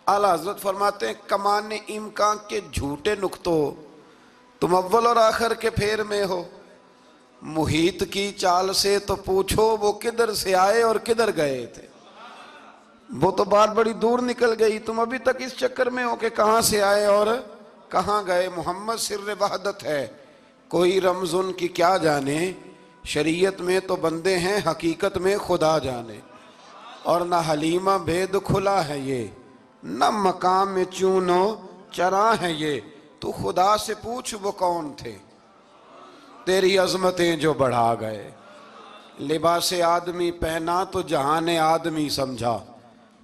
اعلیٰ حضرت فرماتے ہیں کمان امکان کے جھوٹے نقطوں، تم اول اور آخر کے پھیر میں ہو. محیط کی چال سے تو پوچھو وہ کدھر سے آئے اور کدھر گئے تھے. وہ تو بات بڑی دور نکل گئی، تم ابھی تک اس چکر میں ہو کہ کہاں سے آئے اور کہاں گئے. محمد سر وحدت ہے، کوئی رمز ان کی کیا جانے. شریعت میں تو بندے ہیں، حقیقت میں خدا جانے. اور نہ حلیمہ بھید کھلا ہے یہ، نہ مقام میں چونو چرا ہے یہ. تو خدا سے پوچھ وہ کون تھے تیری عظمتیں جو بڑھا گئے. لباس آدمی پہنا تو جہان آدمی سمجھا.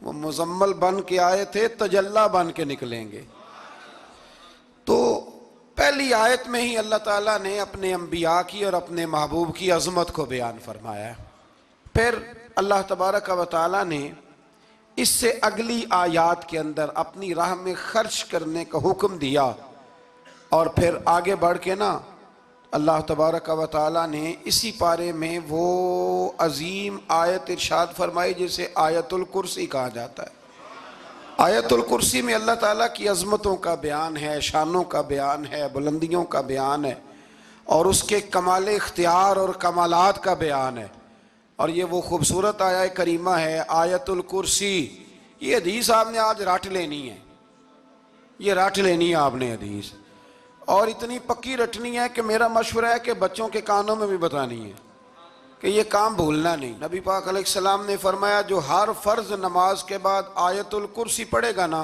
وہ مزمل بن کے آئے تھے، تجلی بن کے نکلیں گے. تو پہلی آیت میں ہی اللہ تعالیٰ نے اپنے انبیاء کی اور اپنے محبوب کی عظمت کو بیان فرمایا. پھر اللہ تبارک و تعالیٰ نے اس سے اگلی آیات کے اندر اپنی راہ میں خرچ کرنے کا حکم دیا، اور پھر آگے بڑھ کے نا اللہ تبارک و تعالیٰ نے اسی پارے میں وہ عظیم آیت ارشاد فرمائی جسے آیت الکرسی کہا جاتا ہے۔ آیت الکرسی میں اللہ تعالیٰ کی عظمتوں کا بیان ہے، شانوں کا بیان ہے، بلندیوں کا بیان ہے، اور اس کے کمال اختیار اور کمالات کا بیان ہے۔ اور یہ وہ خوبصورت آیت کریمہ ہے آیت الکرسی۔ یہ حدیث آپ نے آج رٹ لینی ہے، یہ رٹ لینی ہے آپ نے حدیث، اور اتنی پکی رٹنی ہے کہ میرا مشورہ ہے کہ بچوں کے کانوں میں بھی بتانی ہے کہ یہ کام بھولنا نہیں۔ نبی پاک علیہ السلام نے فرمایا جو ہر فرض نماز کے بعد آیت الکرسی پڑھے گا نا،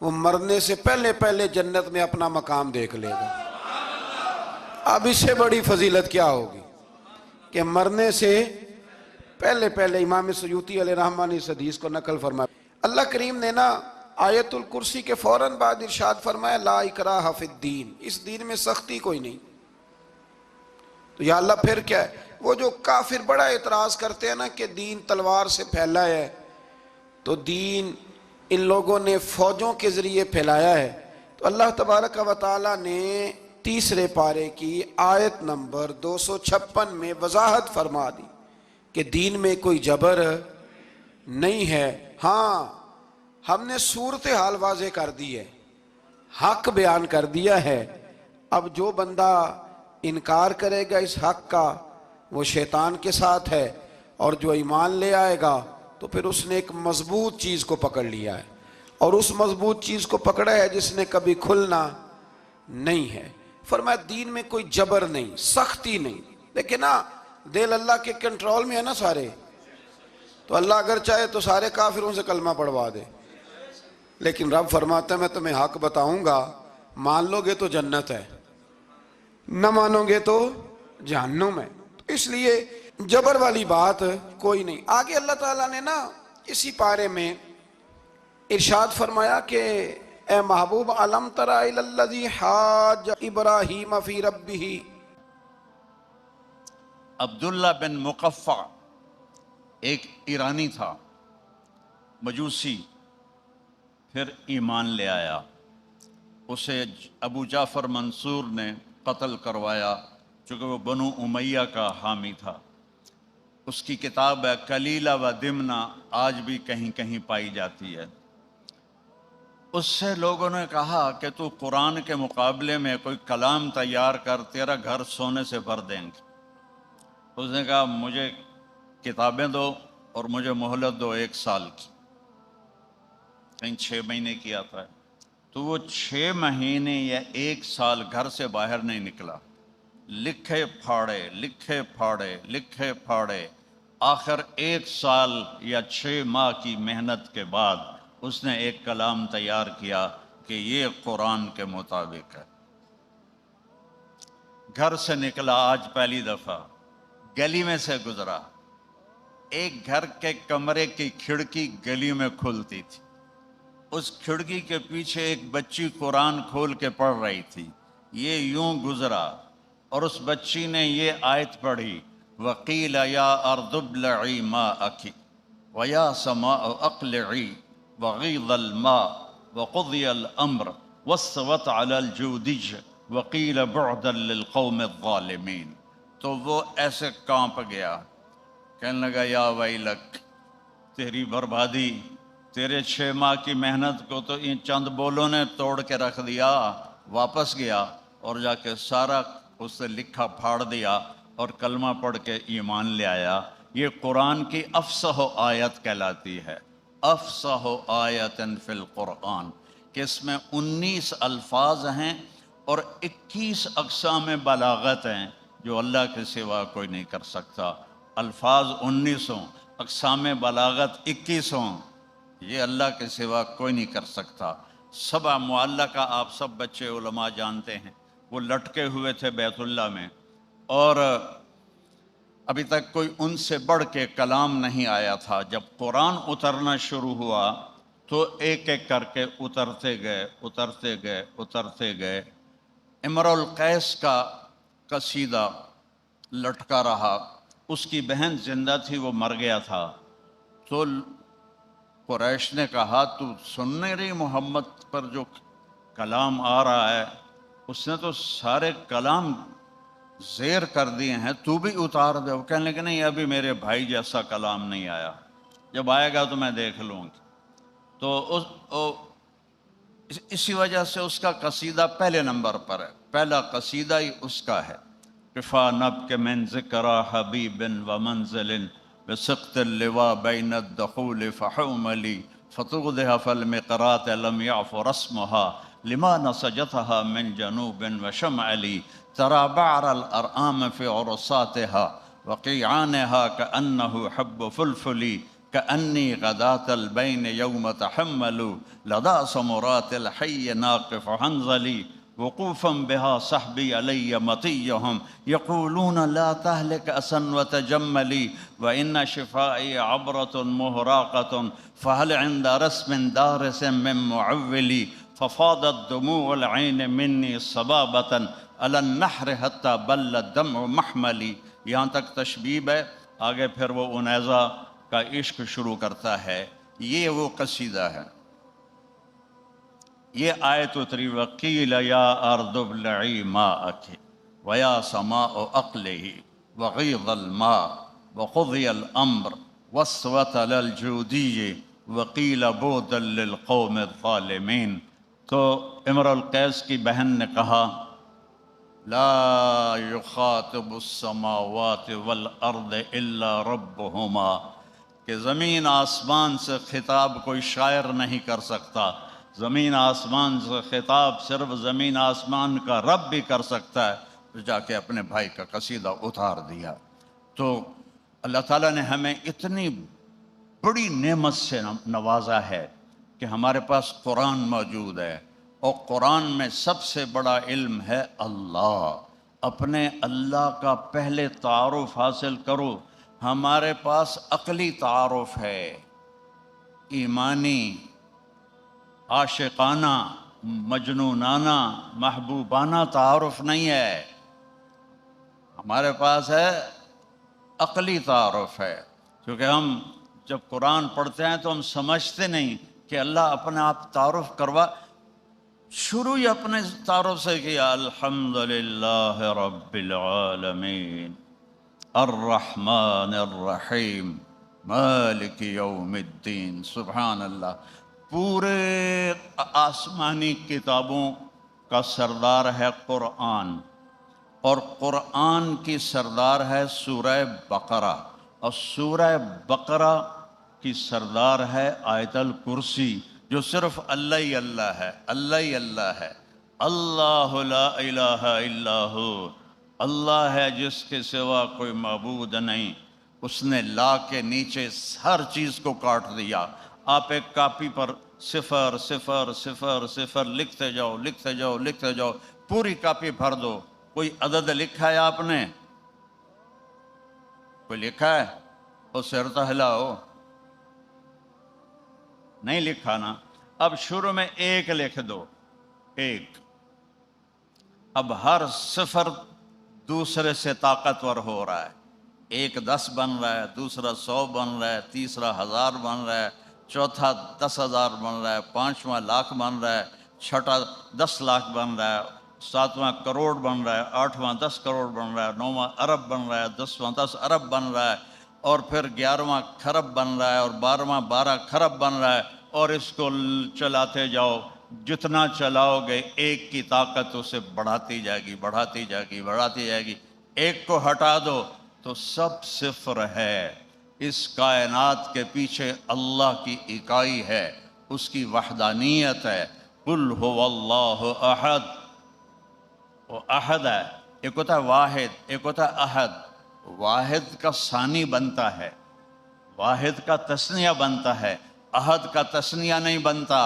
وہ مرنے سے پہلے پہلے جنت میں اپنا مقام دیکھ لے گا۔ اب اس سے بڑی فضیلت کیا ہوگی کہ مرنے سے پہلے پہلے امام سیوطی علیہ رحمہ نے اس حدیث کو نقل فرمایا۔ اللہ کریم نے نا آیت الکرسی کے فوراً بعد ارشاد فرمایا لا اکراہ فی الدین، اس دین میں سختی کوئی نہیں۔ تو یا اللہ پھر کیا ہے؟ وہ جو کافر بڑا اعتراض کرتے ہیں نا کہ دین تلوار سے پھیلا ہے، تو دین ان لوگوں نے فوجوں کے ذریعے پھیلایا ہے، تو اللہ تبارک و تعالیٰ نے تیسرے پارے کی آیت نمبر 256 میں وضاحت فرما دی کہ دین میں کوئی جبر نہیں ہے۔ ہاں ہم نے صورتحال واضح کر دی ہے، حق بیان کر دیا ہے۔ اب جو بندہ انکار کرے گا اس حق کا وہ شیطان کے ساتھ ہے، اور جو ایمان لے آئے گا تو پھر اس نے ایک مضبوط چیز کو پکڑ لیا ہے، اور اس مضبوط چیز کو پکڑا ہے جس نے کبھی کھلنا نہیں ہے۔ فرمایا دین میں کوئی جبر نہیں، سختی نہیں، لیکن نا دل اللہ کے کنٹرول میں ہے نا سارے، تو اللہ اگر چاہے تو سارے کافروں سے کلمہ پڑھوا دے، لیکن رب فرماتا ہے میں تمہیں حق بتاؤں گا، مان لو گے تو جنت ہے، نہ مانو گے تو جہنم ہے۔ تو اس لیے جبر والی بات کوئی نہیں۔ آگے اللہ تعالیٰ نے نا اسی پارے میں ارشاد فرمایا کہ اے محبوب علم تر الی الذی حاج ابراہیم فی ربہ۔ عبداللہ بن مقفع ایک ایرانی تھا، مجوسی، پھر ایمان لے آیا۔ اسے ابو جعفر منصور نے قتل کروایا چونکہ وہ بنو امیہ کا حامی تھا۔ اس کی کتاب ہے کلیلہ و دمنہ، آج بھی کہیں کہیں پائی جاتی ہے۔ اس سے لوگوں نے کہا کہ تو قرآن کے مقابلے میں کوئی کلام تیار کر، تیرا گھر سونے سے بھر دیں گے۔ اس نے کہا مجھے کتابیں دو اور مجھے مہلت دو 1 سال کی، کہیں 6 مہینے کی آتا ہے۔ تو وہ 6 مہینے یا 1 سال گھر سے باہر نہیں نکلا، لکھے پھاڑے لکھے پھاڑے لکھے پھاڑے، آخر 1 سال یا 6 ماہ کی محنت کے بعد اس نے ایک کلام تیار کیا کہ یہ قرآن کے مطابق ہے۔ گھر سے نکلا آج پہلی دفعہ، گلی میں سے گزرا، ایک گھر کے کمرے کی کھڑکی گلی میں کھلتی تھی، اس کھڑکی کے پیچھے ایک بچی قرآن کھول کے پڑھ رہی تھی۔ یہ یوں گزرا اور اس بچی نے یہ آیت پڑھی وَقِيلَ يَا أَرْضُ ابْلَعِي مَاءَكِ وَيَا سَمَاءُ أَقْلِعِي وَغِيضَ الْمَاءُ وَقُضِيَ الْأَمْرُ وَاسْتَوَتْ عَلَى الْجُودِيِّ وَقِيلَ بُعْدًا لِلْقَوْمِ الظَّالِمِينَ۔ تو وہ ایسے کانپ گیا، کہنے لگا یا ویلک، تیری بربادی، تیرے 6 ماہ کی محنت کو تو ان چند بولوں نے توڑ کے رکھ دیا۔ واپس گیا اور جا کے سارا اس سے لکھا پھاڑ دیا اور کلمہ پڑھ کے ایمان لے آیا۔ یہ قرآن کی افصح آیت کہلاتی ہے، افصح آیت فی القرآن، کہ اس میں 19 الفاظ ہیں اور 21 اقسام بلاغت ہیں جو اللہ کے سوا کوئی نہیں کر سکتا۔ الفاظ 19 ہوں، اقسام بلاغت 21 ہوں، یہ اللہ کے سوا کوئی نہیں کر سکتا۔ 7 معلقہ آپ سب بچے علماء جانتے ہیں، وہ لٹکے ہوئے تھے بیت اللہ میں، اور ابھی تک کوئی ان سے بڑھ کے کلام نہیں آیا تھا۔ جب قرآن اترنا شروع ہوا تو ایک ایک کر کے اترتے گئے اترتے گئے اترتے گئے۔ امرؤ القیس کا قصیدہ لٹکا رہا، اس کی بہن زندہ تھی، وہ مر گیا تھا، تو قریش نے کہا تو سن نہیں رہی محمد پر جو کلام آ رہا ہے، اس نے تو سارے کلام زیر کر دیے ہیں، تو بھی اتار دے۔ وہ کہنے لگے نہیں، ابھی میرے بھائی جیسا کلام نہیں آیا، جب آئے گا تو میں دیکھ لوں گی۔ تو اسی وجہ سے اس کا قصیدہ پہلے نمبر پر ہے، پہلا قصیدہ ہی اس کا ہے۔ کفا نبک من ذکر حبیب و منزل بسقط اللواء بین الدخول فحوملی فتوضح فالمقرات لم يعف رسمها لما نسجتها من جنوب وشمعلی ترى بعر الارآم في عرصاتها وقيعانها كأنه حب فلفلي كأني غداة البين يوم تحمل لدى سمرات الحي ناقف حنظلي وقوفا بها صحبي علي مطيهم يقولون لا تهلك أسا وتجملي وإن شفائي عبرة مهراقة فهل عند رسم دارس من معولي ففاضت دموع العين مني صبابة على النحر حتى بل الدمع محملي۔ یہاں تک تشبیب ہے، آگے پھر وہ انیزہ کا عشق شروع کرتا ہے۔ یہ وہ قصیدہ ہے۔ یہ آیت اتری وقیل یا ارض ابلعی ماءک ویا سماء اقلعی وغیض الماء وقضی الامر واستوت علی الجودی وقیل بعدا للقوم الظالمین۔ تو امر القیس کی بہن نے کہا لا یخاطب السماوات والارض الا ربہما، کہ زمین آسمان سے خطاب کوئی شاعر نہیں کر سکتا، زمین آسمان سے خطاب صرف زمین آسمان کا رب بھی کر سکتا ہے۔ تو جا کے اپنے بھائی کا قصیدہ اتار دیا۔ تو اللہ تعالیٰ نے ہمیں اتنی بڑی نعمت سے نوازا ہے کہ ہمارے پاس قرآن موجود ہے، اور قرآن میں سب سے بڑا علم ہے اللہ۔ اپنے اللہ کا پہلے تعارف حاصل کرو۔ ہمارے پاس عقلی تعارف ہے، ایمانی، عاشقانہ، مجنونانہ، محبوبانہ تعارف نہیں ہے۔ ہمارے پاس ہے عقلی تعارف ہے، کیونکہ ہم جب قرآن پڑھتے ہیں تو ہم سمجھتے نہیں کہ اللہ اپنے آپ تعارف کروا، شروع ہی اپنے تعارف سے کیا، الحمدللہ رب العالمین الرحمن الرحیم مالک یوم الدین۔ سبحان اللہ۔ پورے آسمانی کتابوں کا سردار ہے قرآن، اور قرآن کی سردار ہے سورہ بقرہ، اور سورہ بقرہ کی سردار ہے آیت الکرسی، جو صرف اللہ ہی اللہ ہے، اللہ ہی اللہ ہے۔ اللہ لا الہ الا ہو، اللہ ہے جس کے سوا کوئی معبود نہیں۔ اس نے لا کے نیچے ہر چیز کو کاٹ دیا۔ آپ ایک کاپی پر صفر صفر صفر صفر لکھتے جاؤ، لکھتے جاؤ، لکھتے جاؤ، پوری کاپی بھر دو۔ کوئی عدد لکھا ہے آپ نے؟ کوئی لکھا ہے؟ وہ سر تو ہلاؤ، نہیں لکھا نا۔ اب شروع میں ایک لکھ دو، ایک۔ اب ہر صفر دوسرے سے طاقتور ہو رہا ہے۔ ایک 10 بن رہا ہے، دوسرا 100 بن رہا ہے، تیسرا 1000 بن رہا ہے، چوتھا 10,000 بن رہا ہے، پانچواں لاکھ بن رہا ہے، چھٹا 10 لاکھ بن رہا ہے، ساتواں کروڑ بن رہا ہے، آٹھواں 10 کروڑ بن رہا ہے، نوواں ارب بن رہا ہے، 10واں 10 ارب بن رہا ہے، اور پھر 11واں کھرب بن رہا ہے، اور 12واں 12 کھرب بن رہا ہے، اور اس کو چلاتے جاؤ۔ جتنا چلاؤ گے ایک کی طاقت اسے بڑھاتی جائے گی، بڑھاتی جائے گی، بڑھاتی جائے گی۔ ایک کو ہٹا دو تو سب صفر ہے۔ اس کائنات کے پیچھے اللہ کی اکائی ہے، اس کی وحدانیت ہے۔ قل هو اللہ احد، وہ احد ہے۔ ایک ہوتا ہے واحد، ایک ہوتا ہے احد۔ واحد کا ثانی بنتا ہے، واحد کا تثنیہ بنتا ہے، احد کا تثنیہ نہیں بنتا۔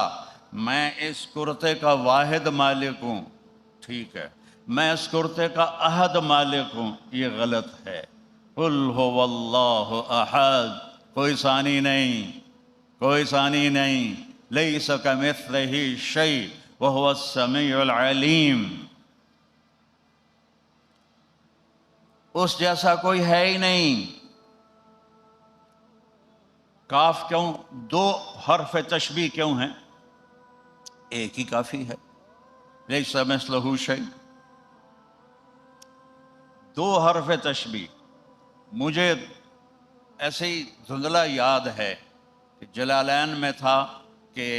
میں اس کرتے کا واحد مالک ہوں، ٹھیک ہے، میں اس کرتے کا احد مالک ہوں، یہ غلط ہے۔ قل هو اللہ احد، کوئی ثانی نہیں، کوئی ثانی نہیں۔ لیس کمثلہ شیء وہو السمیع العلیم، اس جیسا کوئی ہے ہی نہیں۔ کاف کیوں دو حرف تشبیہ کیوں ہیں؟ ایک ہی کافی ہے، لیس مثلہ شیء۔ دو حرف تشبیہ، مجھے ایسے ہی دھندلا یاد ہے کہ جلالین میں تھا کہ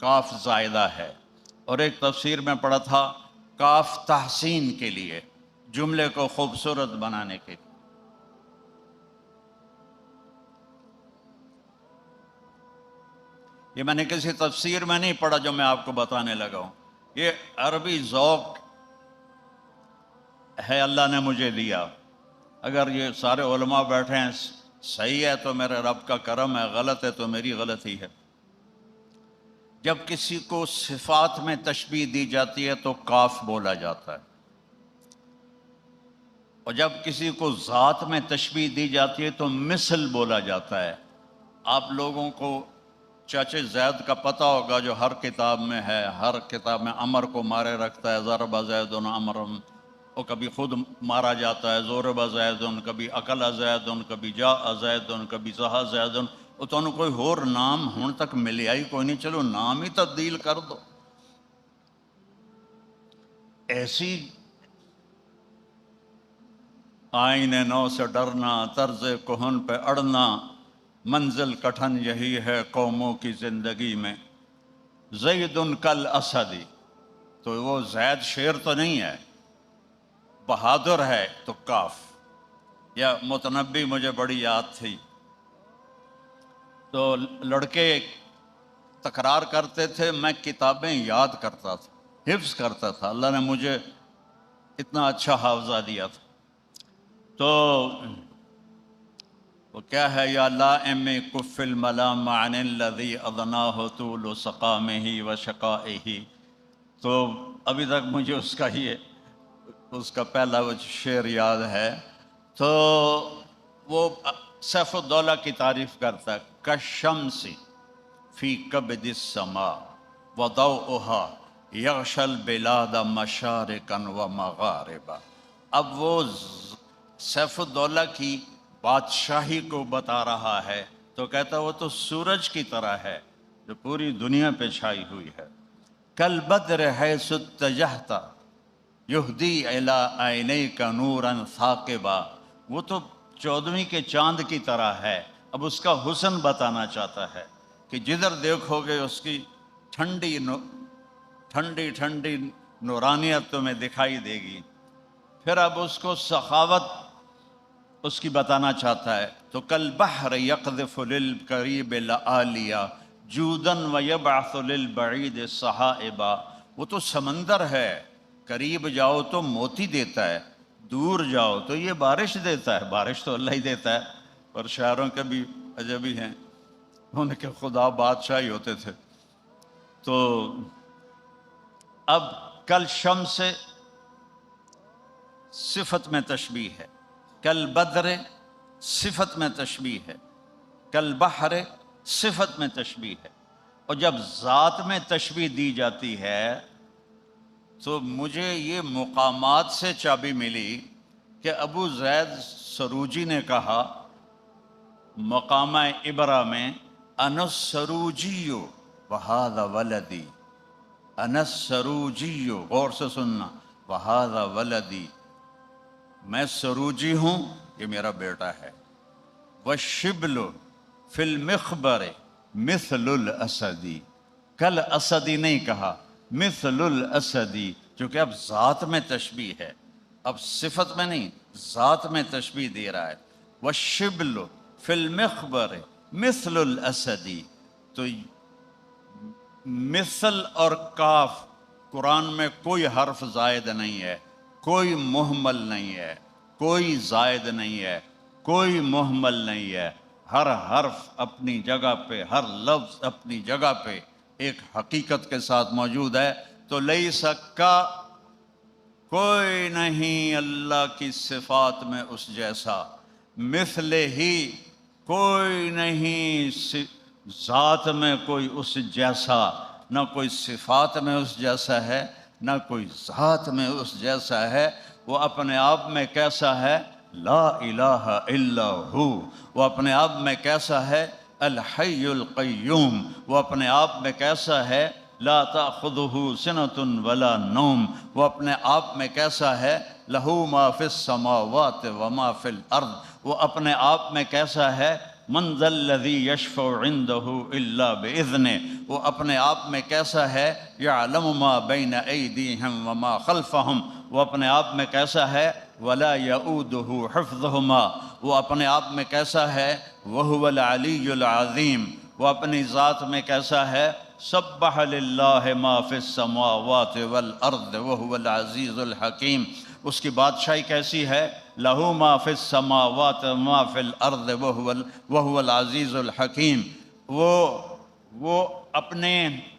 کاف زائدہ ہے، اور ایک تفسیر میں پڑھا تھا کاف تحسین کے لیے، جملے کو خوبصورت بنانے کے لیے۔ یہ میں نے کسی تفسیر میں نہیں پڑھا جو میں آپ کو بتانے لگا ہوں، یہ عربی ذوق ہے اللہ نے مجھے دیا۔ اگر یہ سارے علماء بیٹھے ہیں صحیح ہے تو میرے رب کا کرم ہے، غلط ہے تو میری غلطی ہے۔ جب کسی کو صفات میں تشبیہ دی جاتی ہے تو کاف بولا جاتا ہے، اور جب کسی کو ذات میں تشبیہ دی جاتی ہے تو مثل بولا جاتا ہے۔ آپ لوگوں کو چاچے زید کا پتہ ہوگا جو ہر کتاب میں ہے، ہر کتاب میں امر کو مارے رکھتا ہے، ضرب زید امرم، وہ کبھی خود مارا جاتا ہے، ضرب زید، کبھی اکل زید، کبھی جاء زید، کبھی ذہا زید، وہ تو انہوں کوئی اور نام ہون تک ملیا ہی کوئی نہیں، چلو نام ہی تبدیل کر دو۔ ایسی آئین نو سے ڈرنا، طرز کہن پہ اڑنا، منزل کٹھن یہی ہے قوموں کی زندگی میں۔ زید کل اسدی، تو وہ زید شیر تو نہیں ہے، بہادر ہے تو کاف۔ یا متنبی مجھے بڑی یاد تھی، تو لڑکے تکرار کرتے تھے، میں کتابیں یاد کرتا تھا، حفظ کرتا تھا، اللہ نے مجھے اتنا اچھا حافظہ دیا تھا۔ تو وہ کیا ہے، یا لائم کف الملام عن الذی اضناہ طول سقامہ و شقائہ، تو ابھی تک مجھے اس کا پہلا وہ شعر یاد ہے۔ تو وہ سیف الدولہ کی تعریف کرتا ہے، کالشمس فی کبد السماء وضوءها یغشی البلاد مشارقا و مغاربا۔ اب وہ سیف الدولہ کی بادشاہی کو بتا رہا ہے، تو کہتا وہ تو سورج کی طرح ہے جو پوری دنیا پہ چھائی ہوئی ہے۔ کالبدر حیث اتجہت یہدی الی عینیک نورا ثاقبا، وہ تو 14ویں کے چاند کی طرح ہے۔ اب اس کا حسن بتانا چاہتا ہے کہ جدھر دیکھو گے اس کی ٹھنڈی ٹھنڈی نورانیت تمہیں دکھائی دے گی۔ پھر اب اس کو سخاوت اس کی بتانا چاہتا ہے، تو کالبحر یقذف للقریب لآلیا جودا ویبعث للبعید صحائبا، وہ تو سمندر ہے، قریب جاؤ تو موتی دیتا ہے، دور جاؤ تو یہ بارش دیتا ہے۔ بارش تو اللہ ہی دیتا ہے، اور شاعروں کے بھی عجبی ہیں، ان کے خدا بادشاہ ہی ہوتے تھے۔ تو اب کل شمس صفت میں تشبیہ ہے، کل بدر صفت میں تشبیہ ہے، کل بحر صفت میں تشبیہ ہے، اور جب ذات میں تشبیہ دی جاتی ہے تو مجھے یہ مقامات سے چابی ملی کہ ابو زید سروجی نے کہا مقام ابرا میں، انا السروجی وہذا ولدی، انا السروجی، غور سے سننا، وہذا ولدی، میں سروجی ہوں، یہ میرا بیٹا ہے۔ والشبل فی المخبر مثل الاسدی، کل اسدی نہیں کہا، مثل الاسدی، چونکہ اب ذات میں تشبیہ ہے، اب صفت میں نہیں، ذات میں تشبیہ دے رہا ہے۔ والشبل فی المخبر مثل الاسدی، تو مثل اور کاف قرآن میں کوئی حرف زائد نہیں ہے، کوئی مہمل نہیں ہے، کوئی زائد نہیں ہے، کوئی مہمل نہیں ہے، ہر حرف اپنی جگہ پہ، ہر لفظ اپنی جگہ پہ ایک حقیقت کے ساتھ موجود ہے۔ تو لیس کا، کوئی نہیں اللہ کی صفات میں اس جیسا، مثل ہی، کوئی نہیں ذات میں کوئی اس جیسا، نہ کوئی صفات میں اس جیسا ہے، نہ کوئی ذات میں اس جیسا ہے۔ وہ اپنے آپ میں کیسا ہے؟ لا الہ الا ہو۔ وہ اپنے آپ میں کیسا ہے؟ الحی القیوم، وہ اپنے آپ میں کیسا ہے؟ لا تأخذہ سنۃ ولا نوم، وہ اپنے آپ میں کیسا ہے؟ لہ ما فی السماوات وما فی الارض، وہ اپنے آپ میں کیسا ہے؟ من ذا الذی یشفع عندہ الا باذنہ، وہ اپنے آپ میں کیسا ہے؟ یعلم ما بین ایدیہم وما خلفہم، وہ اپنے آپ میں کیسا ہے؟ ولا یؤودہ حفظہما، وہ اپنے آپ میں کیسا ہے؟ وہو العلی العظیم، وہ اپنی ذات میں کیسا ہے؟ سبح للہ ما فی السماوات والارض وہو العزیز الحکیم، اس کی بادشاہی کیسی ہے؟ لہو ما فی السماوات ما فی الارض وہو العزیز الحکیم، وہ اپنے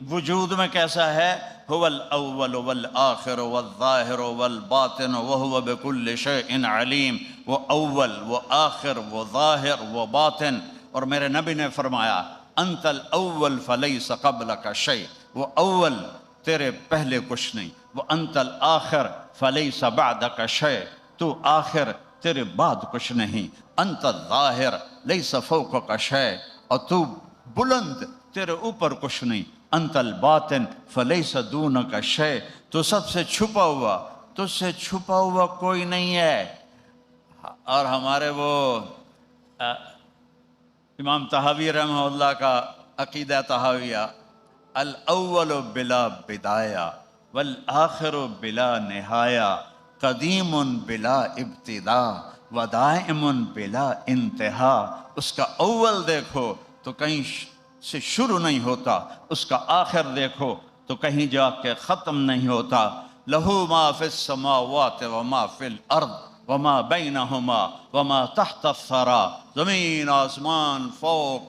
وجود میں کیسا ہے؟ هو الاول والآخر والظاہر والباطن وہو بکل شیء علیم، وہ اول، وہ آخر، وہ ظاہر، وہ باطن۔ اور میرے نبی نے فرمایا انت الاول فلیس قبلک شیء، وہ اول تیرے پہلے کچھ نہیں، وہ انت الآخر فلیس بعدک شیء، تو آخر تیرے بعد کچھ نہیں، انت الظاہر لیس فوقک شیء، اور تو بلند تیرے اوپر کچھ نہیں، انت الباطن فلیس دونک شیء، تو سب سے چھپا ہوا، تجھ سے چھپا ہوا کوئی نہیں ہے۔ اور ہمارے وہ امام طحاوی رحمہ اللہ کا عقیدہ طحاویہ، الاول بلا بدایہ والآخر بلا نہایہ، قدیم بلا ابتدا ودائم بلا انتہا، اس کا اول دیکھو تو کہیں سے شروع نہیں ہوتا، اس کا آخر دیکھو تو کہیں جا کے ختم نہیں ہوتا۔ لہو ما فی السماوات وما فی الارض وما بینہما وما تحت الثری، زمین آسمان فوق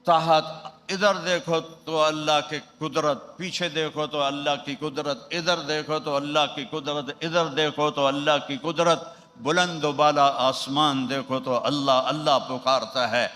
تحت، ادھر دیکھو تو اللہ کی قدرت، پیچھے دیکھو تو اللہ کی قدرت، ادھر دیکھو تو اللہ کی قدرت، ادھر دیکھو تو اللہ کی قدرت، بلند و بالا آسمان دیکھو تو اللہ اللہ پکارتا ہے،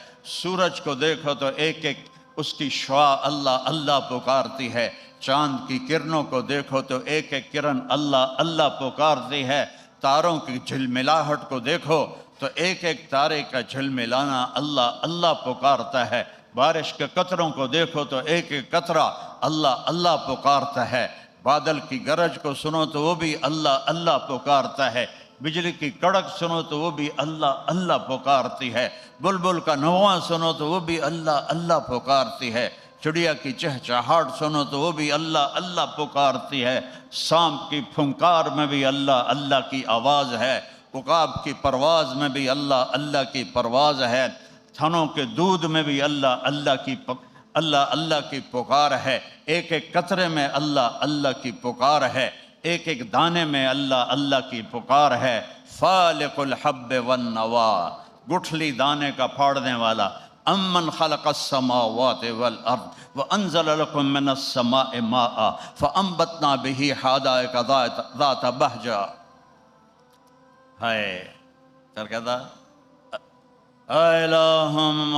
سورج کو دیکھو تو ایک ایک اس کی شعاع اللہ اللہ پکارتی ہے، چاند کی کرنوں کو دیکھو تو ایک ایک کرن اللہ اللہ پکارتی ہے، تاروں کی جھلملاہٹ کو دیکھو تو ایک ایک تارے کا جھلملانا اللہ اللہ پکارتا ہے، بارش کے قطروں کو دیکھو تو ایک ایک قطرہ اللہ اللہ پکارتا ہے، بادل کی گرج کو سنو تو وہ بھی اللہ اللہ پکارتا ہے، بجلی کی کڑک سنو تو وہ بھی اللہ اللہ پکارتی ہے، بلبل کا نواں سنو تو وہ بھی اللہ اللہ پکارتی ہے، چڑیا کی چہچہاہٹ سنو تو وہ بھی اللہ اللہ پکارتی ہے، سانپ کی پھنکار میں بھی اللہ اللہ کی آواز ہے، عقاب کی پرواز میں بھی اللہ اللہ کی پرواز ہے، تھنوں کے دودھ میں بھی اللہ اللہ کی پکار ہے، ایک ایک قطرے میں اللہ اللہ کی پکار ہے، ایک ایک دانے میں اللہ اللہ کی پکار ہے۔ فالق الحب والنوا، گٹھلی دانے کا پھاڑنے والا، امن خلق السماوات والارض وانزل لكم من السماء ماء فانبتنا به حدائق ذات بہجہ۔ ہے چل کہتا الہم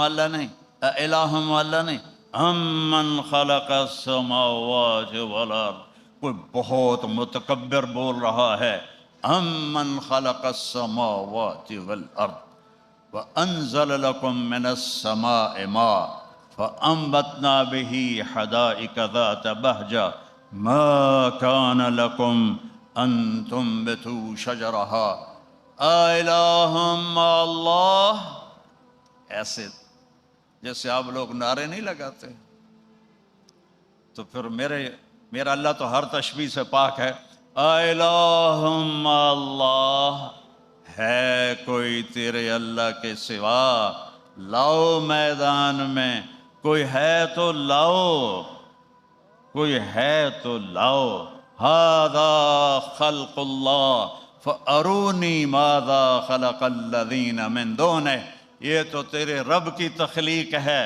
اللہ نہیں، الہم اللہ نہیں، امن خلق السماوات والارض، کوئی بہت متکبر بول رہا ہے، امن خلق السماوات والارض وانزل لكم من السماء ماء فانبتنا به حدائق ذات بہجہ ما كان لكم ان تنبتوا شجرها الہم اللہ، ایسے جیسے آپ لوگ نعرے نہیں لگاتے، تو پھر میرا اللہ تو ہر تشبیہ سے پاک ہے۔ الہم اللہ، ہے کوئی تیرے اللہ کے سوا؟ لاؤ میدان میں، کوئی ہے تو لاؤ، کوئی ہے تو لاؤ۔ ھذا خلق اللہ فارونی ماذا خلق الذین من دونہ، یہ تو تیرے رب کی تخلیق ہے،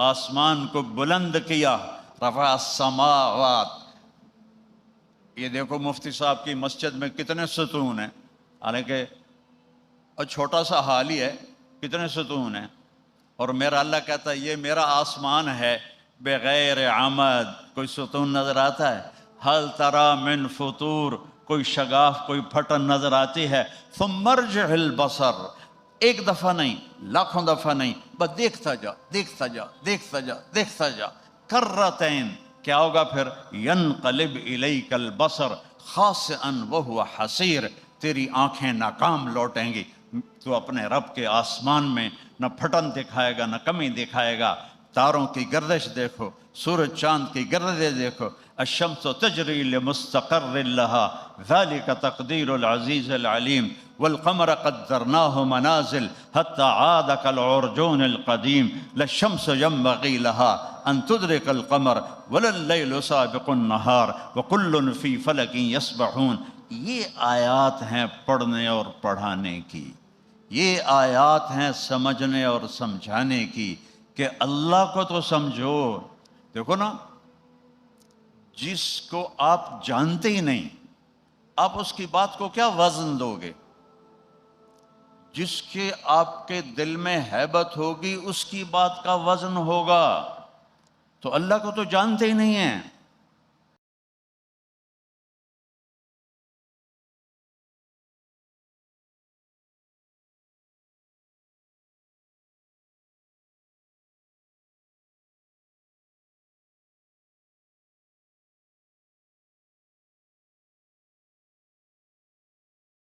آسمان کو بلند کیا، رفع السماوات۔ یہ دیکھو مفتی صاحب کی مسجد میں کتنے ستون ہیں، حالانکہ اور چھوٹا سا حال ہی ہے، کتنے ستون ہیں، اور میرا اللہ کہتا ہے یہ میرا آسمان ہے بغیر عمد، کوئی ستون نظر آتا ہے؟ حل تری من فطور، کوئی شگاف کوئی پھٹن نظر آتی ہے؟ ثم ارجع البصر، ایک دفعہ نہیں، لاکھوں دفعہ نہیں، بس دیکھتا جا دیکھتا جا دیکھتا جا دیکھتا جا، کرتین، کیا ہوگا پھر؟ ینقلب الیک البصر خاسئا وہو حسیر، تیری آنکھیں ناکام لوٹیں گی، تو اپنے رب کے آسمان میں نہ پھٹن دکھائے گا نہ کمی دکھائے گا۔ تاروں کی گردش دیکھو، سورج چاند کی گردش دیکھو، الشمس تجری لمستقر لها ذلك تقدیر العزیز العلیم والقمر قدرناه منازل حتى عاد كالعرجون القدیم للشمس ينبغي لها ان تدرك القمر ولا الليل سابق النهار وكل في فلك يسبحون۔ یہ آیات ہیں پڑھنے اور پڑھانے کی، یہ آیات ہیں سمجھنے اور سمجھانے کی کہ اللہ کو تو سمجھو۔ دیکھو نا، جس کو آپ جانتے ہی نہیں، آپ اس کی بات کو کیا وزن دو گے؟ جس کے آپ کے دل میں ہیبت ہوگی اس کی بات کا وزن ہوگا۔ تو اللہ کو تو جانتے ہی نہیں ہیں،